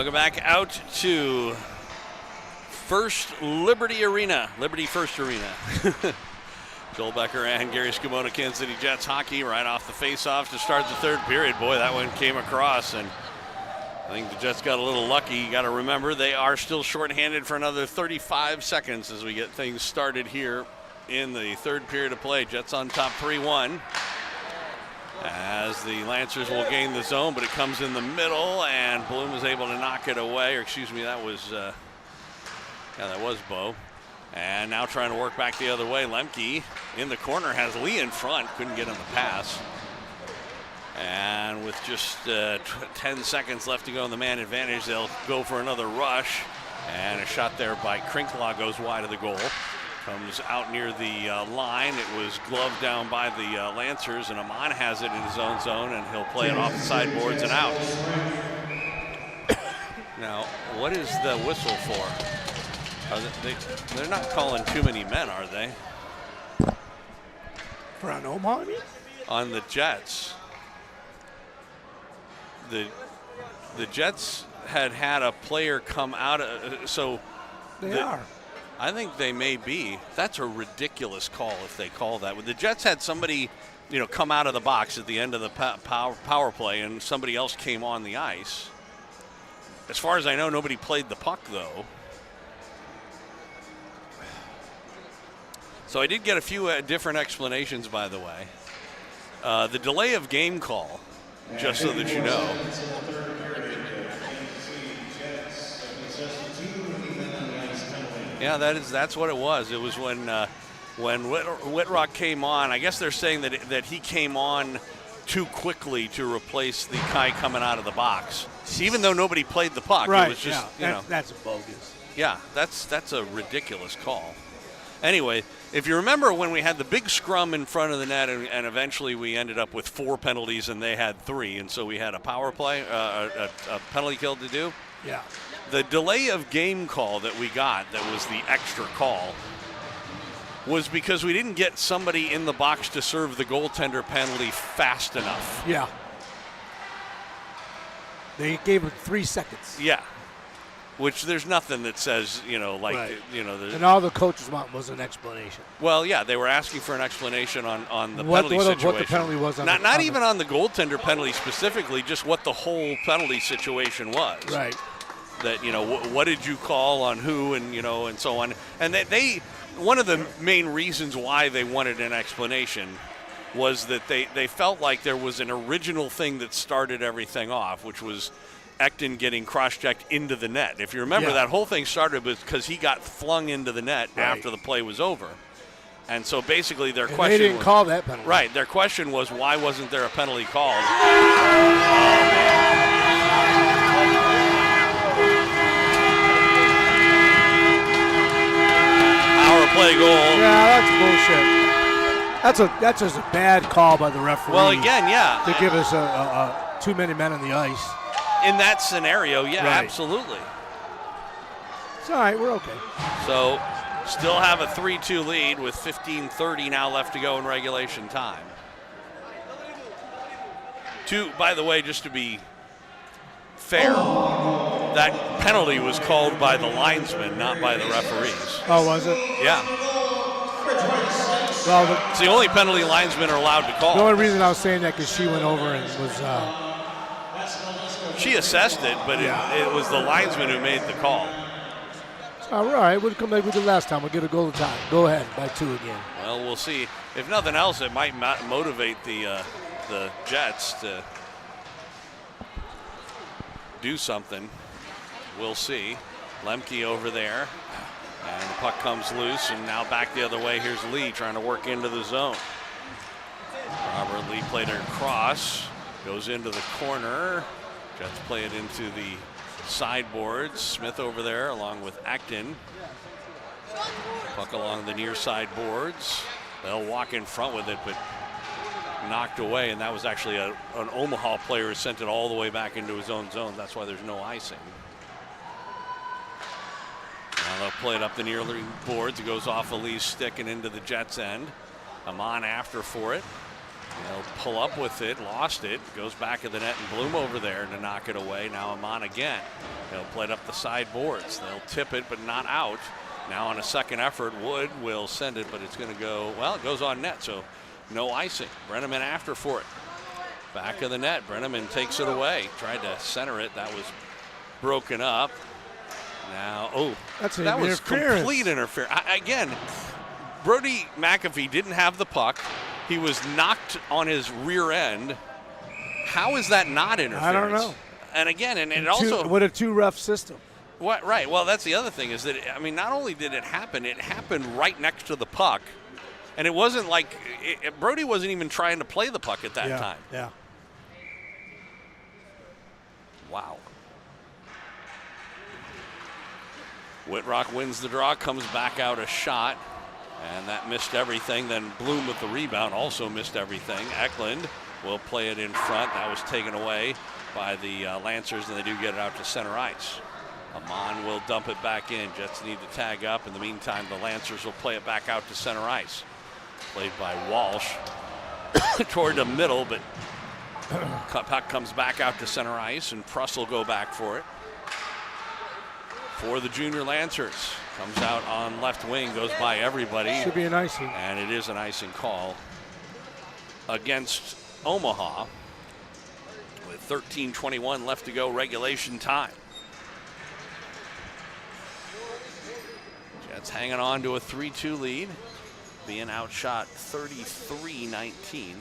Welcome back out to Liberty First Arena. Joel Becker and Gary Scamona, Kansas City Jets hockey, right off the face-off to start the third period. Boy, that one came across, and I think the Jets got a little lucky. You got to remember they are still shorthanded for another 35 seconds as we get things started here in the third period of play. Jets on top 3-1. As the Lancers will gain the zone, but it comes in the middle, and Bloom is able to knock it away. Or excuse me, that was Bo. And now trying to work back the other way. Lemke in the corner has Lee in front. Couldn't get on the pass. And with just 10 seconds left to go in the man advantage, they'll go for another rush. And a shot there by Krinklaw goes wide of the goal. Comes out near the line. It was gloved down by the Lancers, and Amon has it in his own zone, and he'll play it off the sideboards and out. Now, what is the whistle for? They're not calling too many men, are they? For an Omaha, I mean? On the Jets. The Jets had a player come out of, They are. I think they may be. That's a ridiculous call if they call that. The Jets had somebody, come out of the box at the end of the power play, and somebody else came on the ice. As far as I know, nobody played the puck, though. So I did get a few different explanations, by the way. The delay of game call, just so that you know. Yeah, that's what it was. It was when Whitrock came on. I guess they're saying that he came on too quickly to replace the guy coming out of the box, even though nobody played the puck. Right. It was just, that's bogus. Yeah, that's a ridiculous call. Anyway, if you remember when we had the big scrum in front of the net, and eventually we ended up with 4 penalties and they had 3, and so we had a power play, a penalty kill to do. Yeah. The delay of game call that we got, that was the extra call, was because we didn't get somebody in the box to serve the goaltender penalty fast enough. Yeah. They gave him 3 seconds. Yeah. Which there's nothing that says, Right. And all the coaches want was an explanation. Well, yeah, they were asking for an explanation on the penalty situation. What the penalty was. Not even on the goaltender penalty specifically, just what the whole penalty situation was. Right. That, what did you call on who, and, and so on. And one of the main reasons why they wanted an explanation was that they felt like there was an original thing that started everything off, which was Ekton getting cross-checked into the net. If you remember, that whole thing started because he got flung into the net after the play was over. And so basically their question they didn't call that penalty. Right. Their question was, why wasn't there a penalty called? Power play goal. Yeah, that's bullshit. That's just a bad call by the referee. Well, again, yeah. To give us too many men on the ice. In that scenario, yeah, right. Absolutely. It's all right. We're okay. So, still have a 3-2 lead with 15:30 now left to go in regulation time. By the way, just to be fair, that penalty was called by the linesman, not by the referees. Oh, was it? Yeah. Well, it's the only penalty linesmen are allowed to call. The only reason I was saying that because she went over and was. She assessed it, but it was the linesman who made the call. All right, we'll come like we did last time. We'll get a goal of time. Go ahead, by 2 again. Well, we'll see. If nothing else, it might motivate the Jets to do something. We'll see. Lemke over there. And the puck comes loose, and now back the other way. Here's Lee trying to work into the zone. Robert Lee played it across. Goes into the corner. Jets play it into the sideboards. Smith over there along with Acton. Puck along the near side boards. They'll walk in front with it, but knocked away, and that was actually an Omaha player who sent it all the way back into his own zone. That's why there's no icing. Now they'll play it up the near boards. It goes off of Lee's stick and into the Jets' end. Amon after for it. They'll pull up with it, lost it, goes back of the net, and Bloom over there to knock it away. Now Amon again. They'll play it up the sideboards. They'll tip it, but not out. Now on a second effort, Wood will send it, but it's going to go, well, it goes on net, so no icing. Brenneman after for it. Back of the net, Brenneman takes it away. Tried to center it, that was broken up. Now, that was complete interference. Again, Brody McAfee didn't have the puck. He was knocked on his rear end. How is that not interference? I don't know. And again, and it also. What a two-ref system. What, right. Well, that's the other thing is that, not only did it happened right next to the puck. And it wasn't like Brody wasn't even trying to play the puck at that time. Yeah. Wow. Whitrock wins the draw, comes back out a shot, and that missed everything. Then Bloom with the rebound also missed everything. Eklund will play it in front. That was taken away by the Lancers, and they do get it out to center ice. Amon will dump it back in. Jets need to tag up. In the meantime, the Lancers will play it back out to center ice. Played by Walsh toward the middle, but puck comes back out to center ice, and Pruss will go back for it. For the junior Lancers, comes out on left wing, goes by everybody. Should be an icing. And it is an icing call against Omaha with 13:21 left to go, regulation time. Jets hanging on to a 3-2 lead, being outshot 33-19.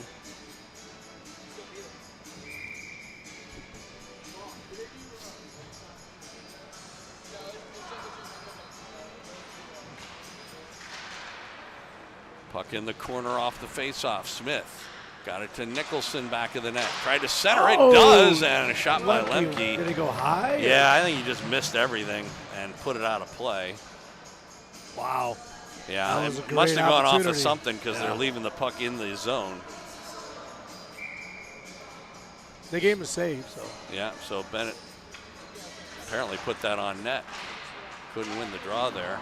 Puck in the corner off the faceoff. Smith got it to Nicholson, back of the net. Tried to center it, does, and a shot by Lemke. Did he go high? Yeah, I think he just missed everything and put it out of play. Wow. Yeah, it must have gone off of something because they're leaving the puck in the zone. They gave him a save, so. Yeah, so Bennett apparently put that on net. Couldn't win the draw there.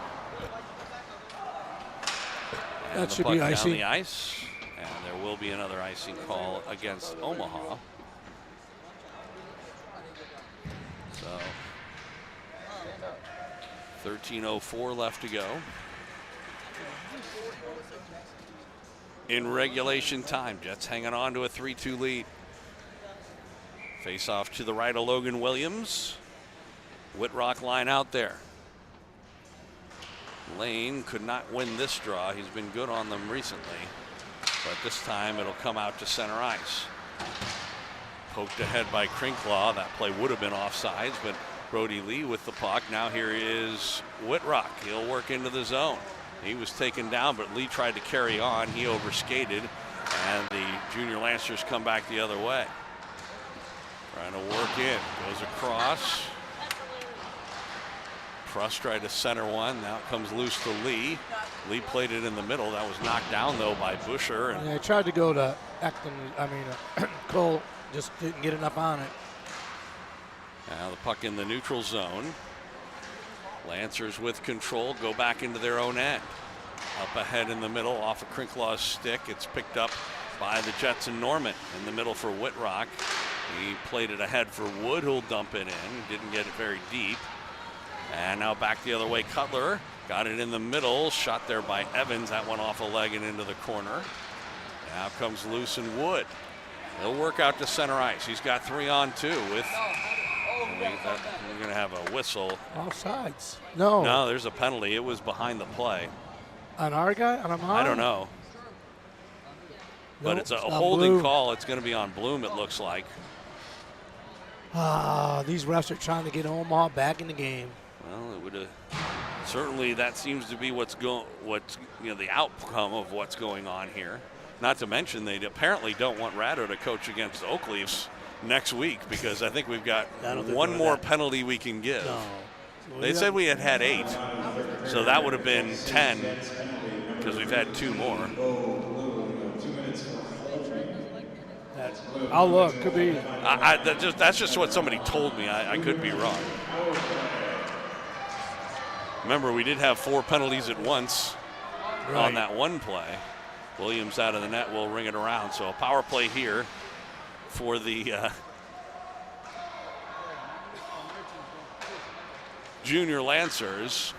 And that the should puck be down icing. the ice, and there will be another icing call against Omaha. So 13:04 left to go in regulation time. Jets hanging on to a 3-2 lead. Face off to the right of Logan Williams. Whitrock line out there. Lane could not win this draw. He's been good on them recently, but this time it'll come out to center ice. Poked ahead by Crinklaw. That play would have been offsides, but Brody Lee with the puck. Now here is Whitrock. He'll work into the zone. He was taken down, but Lee tried to carry on. He overskated, and the junior Lancers come back the other way. Trying to work in. Goes across. Pruss tried to center one. Now it comes loose to Lee. Lee played it in the middle. That was knocked down, though, by Busher. And I tried to go to Cole, just didn't get enough on it. Now the puck in the neutral zone. Lancers with control, go back into their own end. Up ahead in the middle, off of Crinklaw's stick. It's picked up by the Jets and Norman. In the middle for Whitrock. He played it ahead for Wood, who'll dump it in. Didn't get it very deep. And now back the other way, Cutler got it in the middle, shot there by Evans. That went off a leg and into the corner. Now comes loose and Wood. He'll work out to center ice. He's got 3-on-2 with, we're going to have a whistle. Offsides. No. No, there's a penalty. It was behind the play. On our guy? On Amon? I don't know. But it's a holding Bloom. call. It's going to be on Bloom, it looks like. These refs are trying to get Omaha back in the game. Well, it would have certainly, that seems to be the outcome of what's going on here. Not to mention they apparently don't want Ratto to coach against Oak Leafs next week, because I think we've got one more penalty we can give. No. They said we had 8, so that would have been 10 because we've had 2 more. I'll look. Could be. That's just what somebody told me. I could be wrong. Remember, we did have 4 penalties at once on that one play. Williams out of the net will ring it around. So a power play here for the Junior Lancers.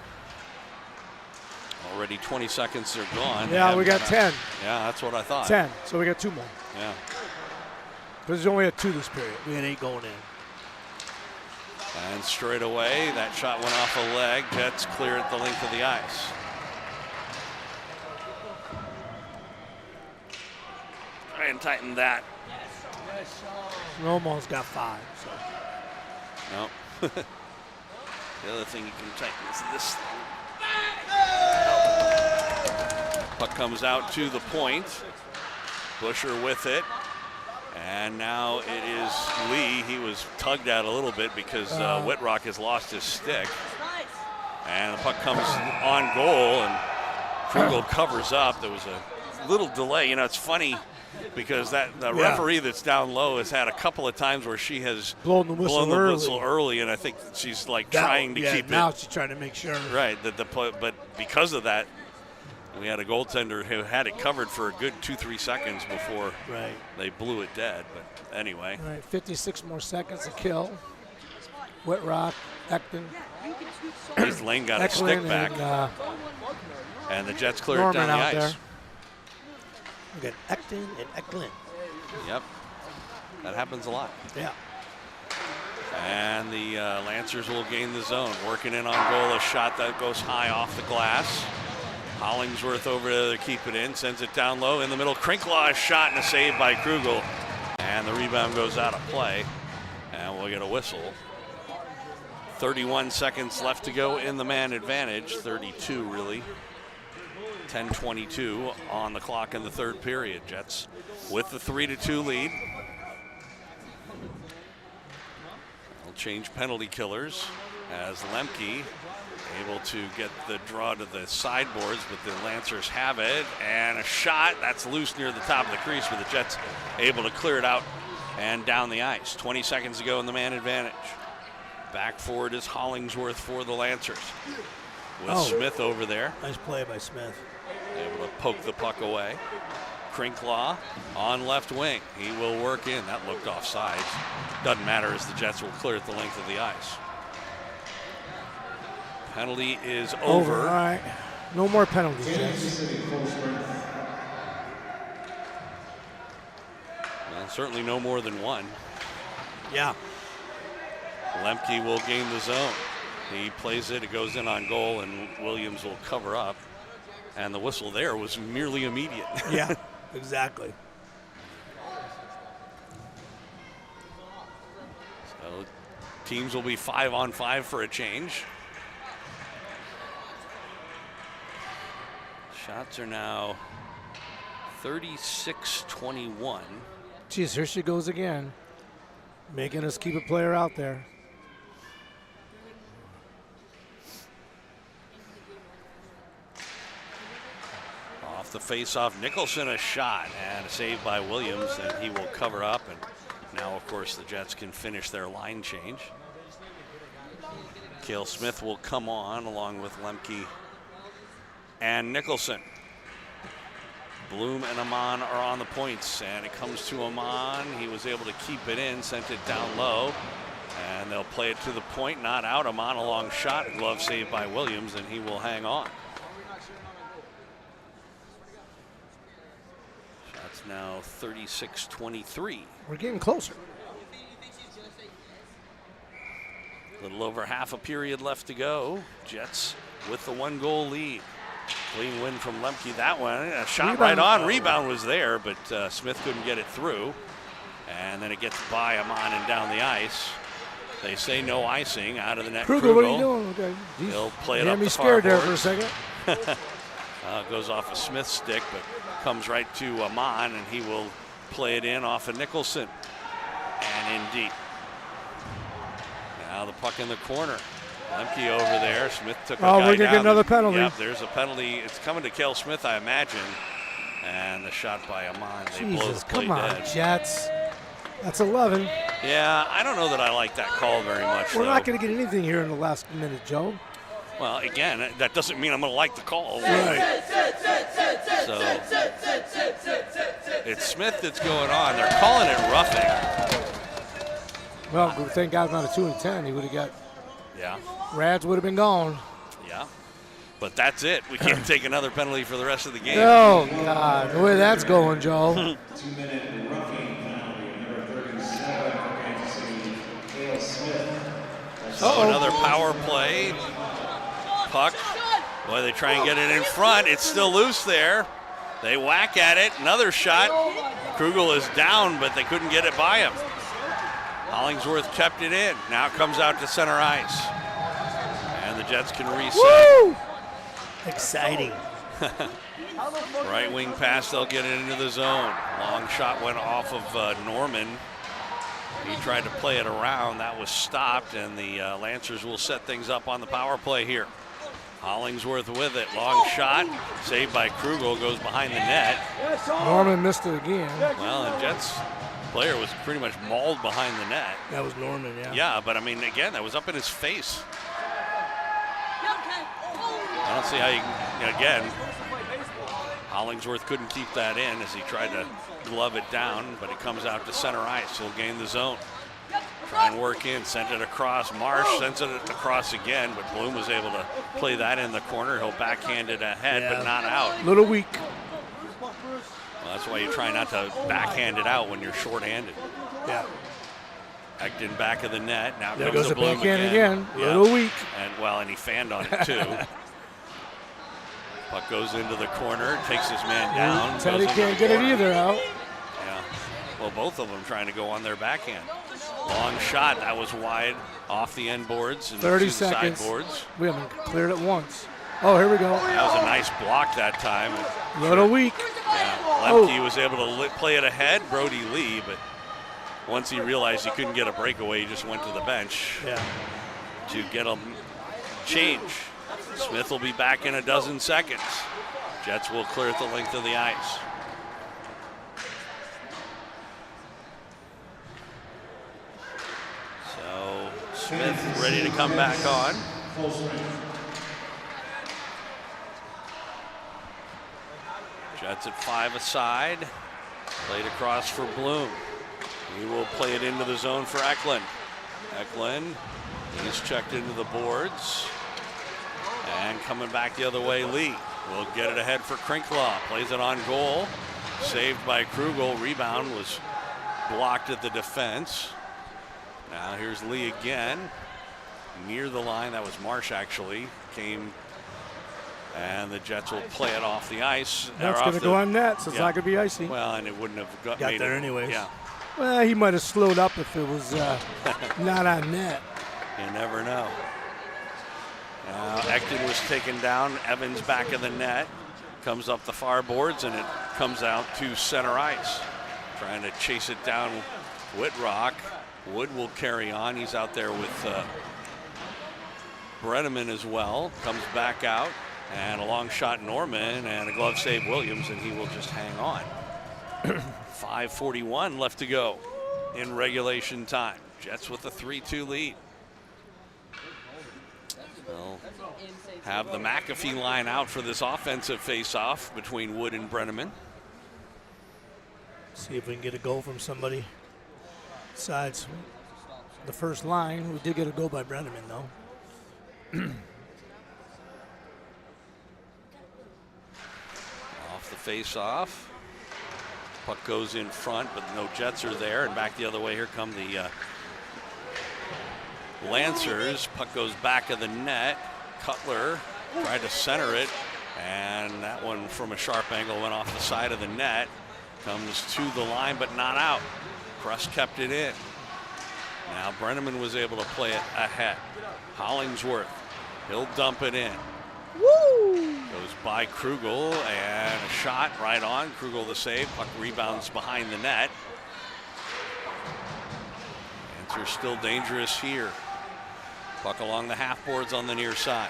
Already 20 seconds are gone. Yeah, we got 10. Yeah, that's what I thought. 10, so we got 2 more. Yeah. Because there's only had 2 this period. We had 8 going in. And straight away, that shot went off a leg. Jets clear at the length of the ice. Try and tighten that. Almost got 5. So. Nope. The other thing you can tighten is this thing. Puck comes out to the point. Busher with it. And now it is Lee. He was tugged at a little bit because Whitrock has lost his stick. And the puck comes on goal, and Krugel covers up. There was a little delay. You know, it's funny because the referee that's down low has had a couple of times where she has blown the whistle early, and I think she's like trying to keep it. Now she's trying to make sure. Right. But because of that, we had a goaltender who had it covered for a good 2-3 seconds before they blew it dead. But anyway. All right, 56 more seconds to kill. Whitrock, Ekton. At least Lane got a stick back. And the Jets cleared it down the ice. There. We got Ekton and Eklund. Yep. That happens a lot. Yeah. And the Lancers will gain the zone. Working in on goal, a shot that goes high off the glass. Hollingsworth over there to keep it in, sends it down low in the middle. Krinklaw shot and a save by Krugel. And the rebound goes out of play. And we'll get a whistle. 31 seconds left to go in the man advantage. 32 really. 10:22 on the clock in the third period. Jets with the 3-2 lead. They'll change penalty killers as Lemke able to get the draw to the sideboards, but the Lancers have it, and a shot that's loose near the top of the crease, but the Jets able to clear it out and down the ice. 20 seconds to go in the man advantage. Back forward is Hollingsworth for the Lancers with Smith over there. Nice play by Smith. Able to poke the puck away. Krinklaw on left wing. He will work in. That looked offsides. Doesn't matter as the Jets will clear at the length of the ice. Penalty is over. All right. No more penalties, Jets. Well, certainly no more than one. Yeah. Lemke will gain the zone. He plays it. It goes in on goal, and Williams will cover up. And the whistle there was merely immediate. Yeah, exactly. So teams will be 5-on-5 for a change. Shots are now 36-21. Geez, here she goes again. Making us keep a player out there. Off the face-off, Nicholson a shot and a save by Williams, and he will cover up. And now, of course, the Jets can finish their line change. Cale Smith will come on along with Lemke and Nicholson. Bloom and Amon are on the points, and it comes to Amon. He was able to keep it in, sent it down low, and they'll play it to the point, not out. Amon a long shot, glove saved by Williams, and he will hang on. Shots now 36-23. We're getting closer. A little over half a period left to go. Jets with the 1-goal lead. Clean win from Lemke. That one, a shot right on. Rebound was there, but Smith couldn't get it through. And then it gets by Amon and down the ice. They say no icing out of the net. Krugel, what are you doing? Okay. He'll play it up the scared far there for a second. Goes off of Smith's stick, but comes right to Amon, and he will play it in off of Nicholson. And in deep. Now the puck in the corner. Lemke over there. Smith took a guy we're going to get another penalty. Yep, there's a penalty. It's coming to Cale Smith, I imagine. And the shot by Amon. They blow the play come on, dead. Jets. That's 11. Yeah, I don't know that I like that call very much. We're not going to get anything here in the last minute, Joe. Well, again, that doesn't mean I'm going to like the call. Right. So it's Smith that's going on. They're calling it roughing. Well, thank God not a 2 and 10. He would have got. Yeah. Rads would have been gone. Yeah. But that's it. We can't take another penalty for the rest of the game. Oh, God. The way that's going, Joe. 2-minute roughing penalty, number 37 for Kansas City, Cale Smith. So another power play. Puck. Boy, they try and get it in front. It's still loose there. They whack at it. Another shot. Krugel is down, but they couldn't get it by him. Hollingsworth kept it in. Now it comes out to center ice. And the Jets can reset. Woo! Exciting. Right wing pass, they'll get it into the zone. Long shot went off of Norman. He tried to play it around. That was stopped, and the Lancers will set things up on the power play here. Hollingsworth with it. Long shot. Saved by Krugel. Goes behind the net. Norman missed it again. Well, and Jets player was pretty much mauled behind the net. That was Norman, yeah. Yeah, but I mean, again, that was up in his face. I don't see how you can, again, Hollingsworth couldn't keep that in as he tried to glove it down, but it comes out to center ice. He'll gain the zone. Try and work in, sent it across. Marsh sends it across again, but Bloom was able to play that in the corner. He'll backhand it ahead, but not out. Little weak. Well, that's why you try not to backhand it out when you're short-handed. Yeah. Acting back of the net. Now There comes goes the the Bloom backhand again. Yeah. Little weak. And he fanned on it too. Puck goes into the corner, takes his man down. Teddy can't get it either out. Yeah. Well, both of them trying to go on their backhand. Long shot. That was wide off the end boards and 30 to the seconds. sideboards. We haven't cleared it once. Oh, here we go. That was a nice block that time. Little weak. Yeah. Lemke was able to play it ahead, Brody Lee, but once he realized he couldn't get a breakaway, he just went to the bench to get a change. Smith will be back in a dozen seconds. Jets will clear at the length of the ice. So Smith ready to come back on. Jets at 5 aside. Played across for Bloom. He will play it into the zone for Eklund. Eklund, he's checked into the boards. And coming back the other way, Lee will get it ahead for Krinklaw. Plays it on goal. Saved by Krugel. Rebound was blocked at the defense. Now here's Lee again. Near the line, that was Marsh actually. Came, and the Jets will play it off the ice. That's going to go on net, so it's not going to be icy. Well, and it wouldn't have got there anyways. Yeah. Well, he might have slowed up if it was not on net. You never know. Now Ecton was taken down. Evans back of the net. Comes up the far boards, and it comes out to center ice. Trying to chase it down Whitrock. Wood will carry on. He's out there with Brenneman as well. Comes back out. And a long shot Norman and a glove save Williams, and he will just hang on. 5:41 left to go in regulation time. Jets with a 3-2 lead. They'll have the McAfee line out for this offensive face-off between Wood and Brenneman. See if we can get a goal from somebody besides the first line. We did get a goal by Brenneman, though. Off the face-off. Puck goes in front, but no Jets are there. And back the other way, here come the Lancers. Puck goes back of the net. Cutler tried to center it, and that one from a sharp angle went off the side of the net. Comes to the line, but not out. Krust kept it in. Now Brenneman was able to play it ahead. Hollingsworth, he'll dump it in. Woo! Goes by Krugel, and a shot right on. Krugel the save. Puck rebounds behind the net. Lancers still dangerous here. Puck along the half boards on the near side.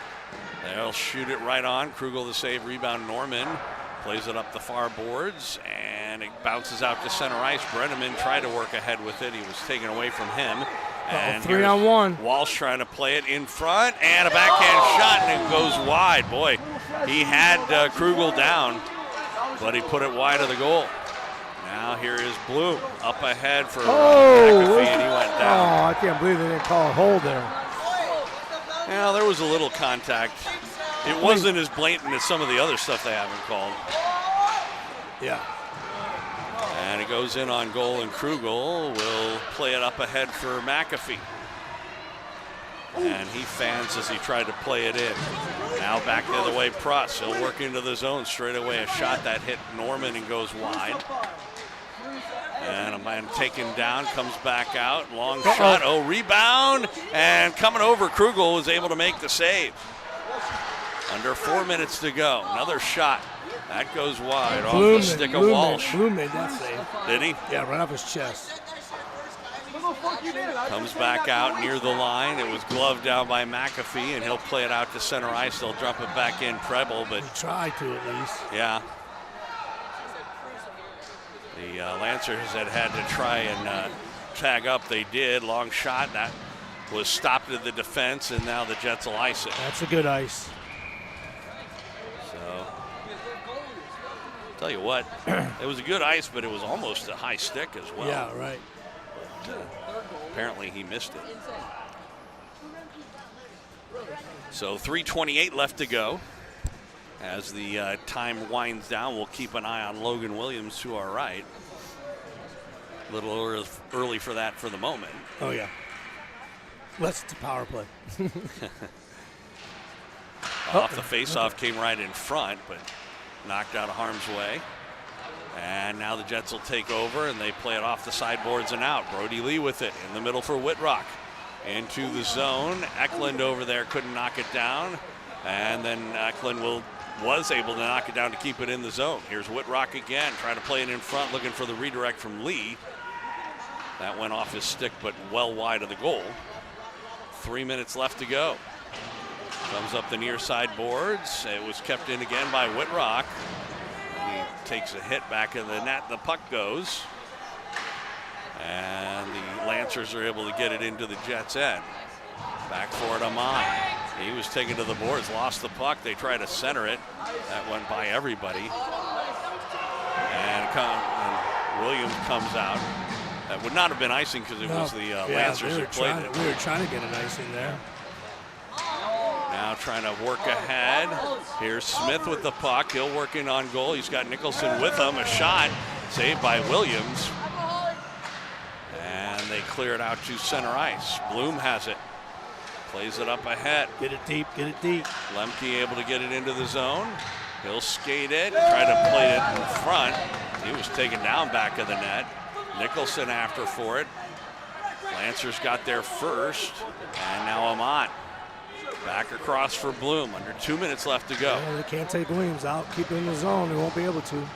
They'll shoot it right on. Krugel the save. Rebound Norman. Plays it up the far boards, and it bounces out to center ice. Brenneman tried to work ahead with it. He was taken away from him. And 3-on-1. Walsh trying to play it in front, and a backhand shot, and and goes wide. Boy, he had Krugel down, but he put it wide of the goal. Now here is Bloom up ahead for McAfee, and he went down. Oh, I can't believe they didn't call a hold there. Well, there was a little contact. It wasn't as blatant as some of the other stuff they haven't called. Yeah. And it goes in on goal, and Krugel will play it up ahead for McAfee. And he fans as he tried to play it in. Now back the other way, Pruss. He'll work into the zone straight away. A shot that hit Norman and goes wide. And a man taken down, comes back out. Long shot, rebound. And coming over, Krugel was able to make the save. Under 4 minutes to go. Another shot. That goes wide off the stick of Walsh. Bloom made that save. Did he? Yeah, right off his chest. Comes back out near the line. It was gloved down by McAfee, and he'll play it out to center ice. They'll drop it back in Preble, but he tried to at least. Yeah. The Lancers had to try and tag up. They did. Long shot. That was stopped at the defense, and now the Jets will ice it. That's a good ice. So, tell you what, it was a good ice, but it was almost a high stick as well. Yeah, right. Apparently he missed it. So 3:28 left to go. As the time winds down, we'll keep an eye on Logan Williams to our right. A little early for that for the moment. Oh, yeah. Unless it's a power play. Off the faceoff, came right in front, but knocked out of harm's way. And now the Jets will take over, and they play it off the sideboards and out. Brody Lee with it in the middle for Whitrock. Into the zone. Eklund over there couldn't knock it down. And then Eklund was able to knock it down to keep it in the zone. Here's Whitrock again, trying to play it in front, looking for the redirect from Lee. That went off his stick, but well wide of the goal. 3 minutes left to go. Comes up the near side boards. It was kept in again by Whitrock. He takes a hit back in the net. The puck goes. And the Lancers are able to get it into the Jets' end. Back for it, Amon. He was taken to the boards, lost the puck. They try to center it. That went by everybody. And Williams comes out. That would not have been icing because it was the Lancers who played it. We were trying to get an icing there. Now trying to work ahead. Here's Smith with the puck. He'll work in on goal. He's got Nicholson with him. A shot saved by Williams. And they clear it out to center ice. Bloom has it. Plays it up ahead. Get it deep, get it deep. Lemke able to get it into the zone. He'll skate it, try to play it in front. He was taken down back of the net. Nicholson after for it. Lancers got there first. And now Amon. Back across for Bloom. Under 2 minutes left to go. Yeah, they can't take Williams out. Keep it in the zone. They won't be able to.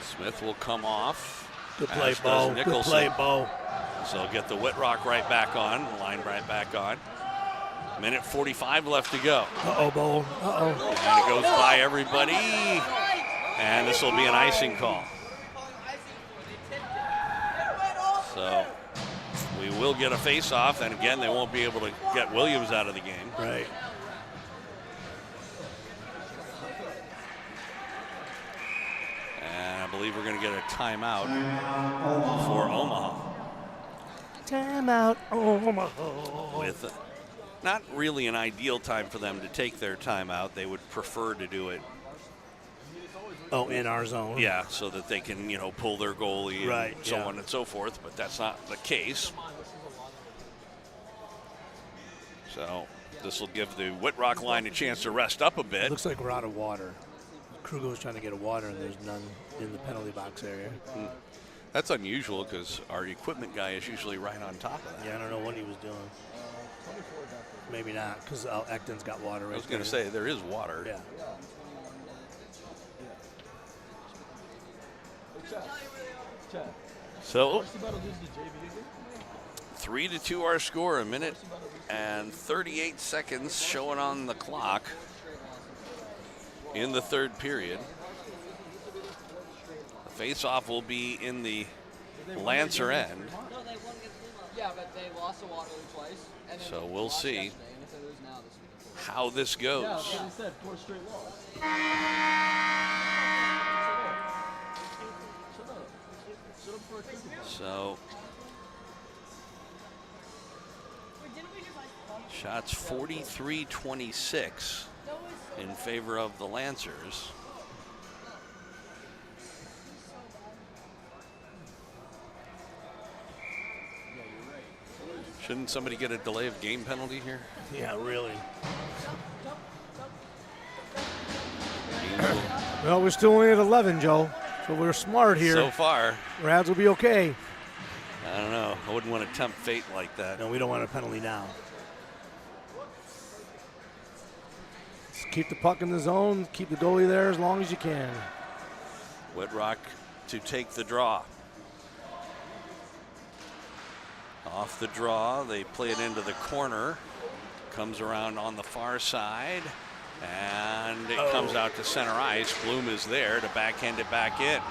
Smith will come off. Good play, Bo. Good play, Bo. So get the Whitrock right back on. Line right back on. Minute 45 left to go. Uh-oh, Bo. Uh-oh. And it goes by everybody. And this will be an icing call. So we will get a face-off, and again, they won't be able to get Williams out of the game. Right. And I believe we're going to get a timeout for Omaha. Timeout, Omaha. With not really an ideal time for them to take their timeout. They would prefer to do it. Oh, in our zone. Yeah, so that they can, pull their goalie and so on and so forth, but that's not the case. So this will give the Whitrock line a chance to rest up a bit. Looks like we're out of water. Krugel's trying to get a water, and there's none in the penalty box area. That's unusual because our equipment guy is usually right on top of that. Yeah, I don't know what he was doing. Maybe not, because Acton's got water right there. I was going to say, there is water. Yeah. So 3-2 our score, a minute and 38 seconds showing on the clock in the third period. The face-off will be in the Lancer end. Yeah, but they lost the water twice. So we'll see. how this goes. Yeah, that's what he said. 4 straight losses. So, shots 43-26 in favor of the Lancers. Shouldn't somebody get a delay of game penalty here? Yeah, really. Angel. Well, we're still only at 11, Joe. So we're smart here. So far. Rabs will be okay. I don't know. I wouldn't want to tempt fate like that. No, we don't want a penalty now. Just keep the puck in the zone. Keep the goalie there as long as you can. Whitrock to take the draw. Off the draw, they play it into the corner. Comes around on the far side, and it comes out to center ice. Bloom is there to backhand it back in.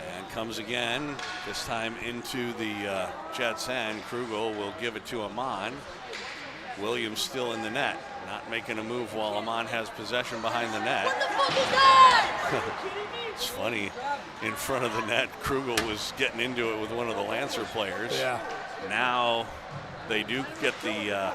And comes again, this time into the Jets' end. Krugel will give it to Amon. Williams still in the net, not making a move while Amon has possession behind the net. What the fuck is that? It's funny, in front of the net, Krugel was getting into it with one of the Lancer players. Yeah. Now they do get the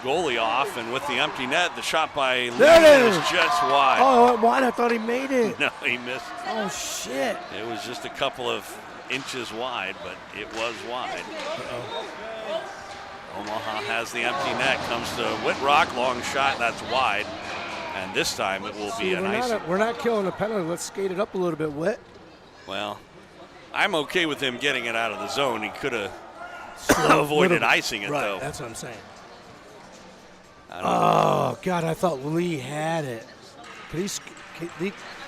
goalie off, and with the empty net, the shot by Lee There it is is. just wide. Oh, wide. I thought he made it. No, he missed. Oh, shit. It was just a couple of inches wide, but it was wide. Omaha has the empty net, comes to Whitrock, long shot, that's wide. And this time it will be an icing. We're not killing a penalty. Let's skate it up a little bit, Whit. Well, I'm okay with him getting it out of the zone. He could have avoided icing it, right, though. That's what I'm saying. I don't know. Oh, God, I thought Lee had it. Could he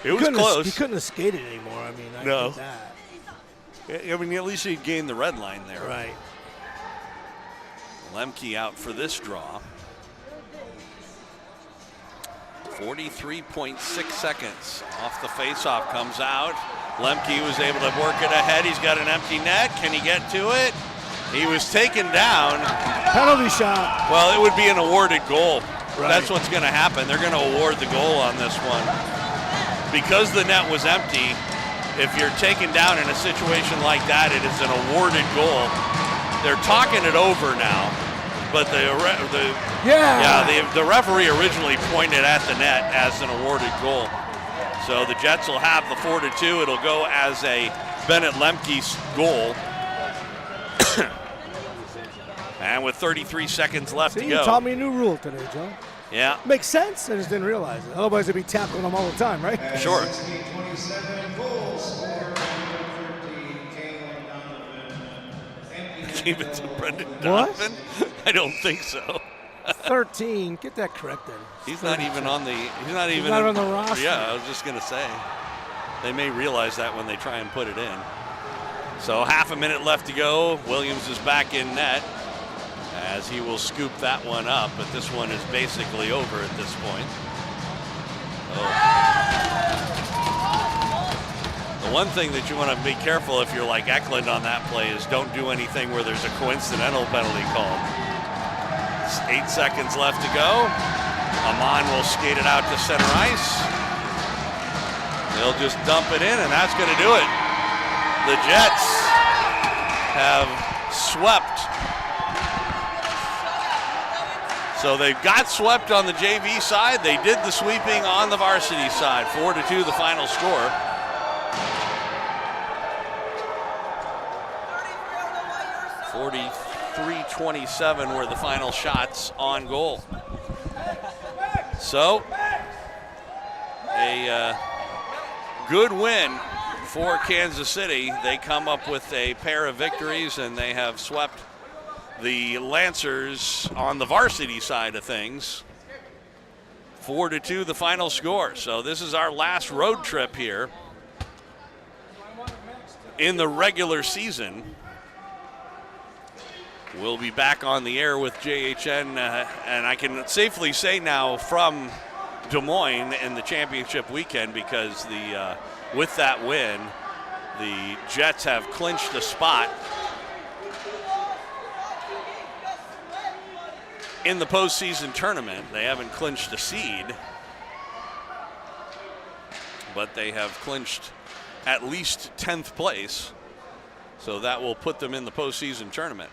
It was close. He couldn't have skated anymore. I mean, I No. get that. I mean, at least he gained the red line there. Right. Lemke out for this draw. 43.6 seconds off the faceoff, comes out. Lemke was able to work it ahead. He's got an empty net. Can he get to it? He was taken down. Penalty shot. Well, it would be an awarded goal. Right. That's what's going to happen. They're going to award the goal on this one. Because the net was empty, if you're taken down in a situation like that, it is an awarded goal. They're talking it over now, but the referee originally pointed at the net as an awarded goal. So the Jets will have the 4-2. It'll go as a Bennett Lemke's goal. And with 33 seconds left to go. You taught me a new rule today, Joe. Yeah. Makes sense. I just didn't realize it. Otherwise, they'd be tackling them all the time, right? Sure. 16-27 goals for number 13, Kalen Donovan. Gave it to Brendan What? Donovan? I don't think so. 13. Get that corrected. He's not even on the. He's not even not on the roster. Yeah, I was just gonna say. They may realize that when they try and put it in. So half a minute left to go. Williams is back in net as he will scoop that one up, but this one is basically over at this point. The one thing that you want to be careful if you're like Eklund on that play is don't do anything where there's a coincidental penalty called. 8 seconds left to go. Amon will skate it out to center ice. They'll just dump it in, and that's going to do it. The Jets have swept. So they've got swept on the JV side. They did the sweeping on the varsity side. 4-2 the final score. .43-27 were the final shots on goal. So, a good win for Kansas City. They come up with a pair of victories, and they have swept the Lancers on the varsity side of things. 4-2 the final score. So this is our last road trip here in the regular season. We'll be back on the air with JHN, and I can safely say now from Des Moines in the championship weekend, because with that win, the Jets have clinched a spot in the postseason tournament. They haven't clinched a seed, but they have clinched at least 10th place. So that will put them in the postseason tournament.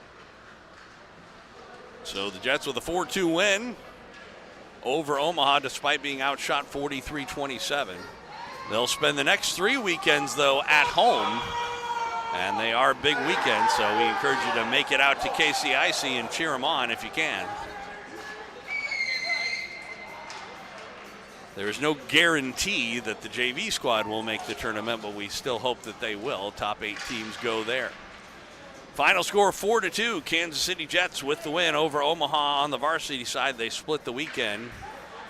So the Jets with a 4-2 win over Omaha despite being outshot 43-27. They'll spend the next 3 weekends, though, at home. And they are big weekends, so we encourage you to make it out to KCIC and cheer them on if you can. There is no guarantee that the JV squad will make the tournament, but we still hope that they will. Top 8 teams go there. Final score 4-2. Kansas City Jets with the win over Omaha on the varsity side. They split the weekend,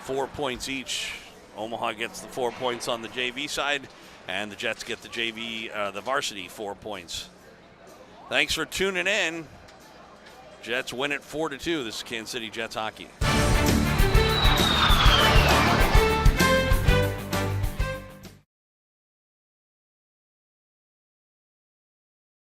4 points each. Omaha gets the 4 points on the JV side, and the Jets get the varsity 4 points. Thanks for tuning in. Jets win it 4-2. This is Kansas City Jets hockey.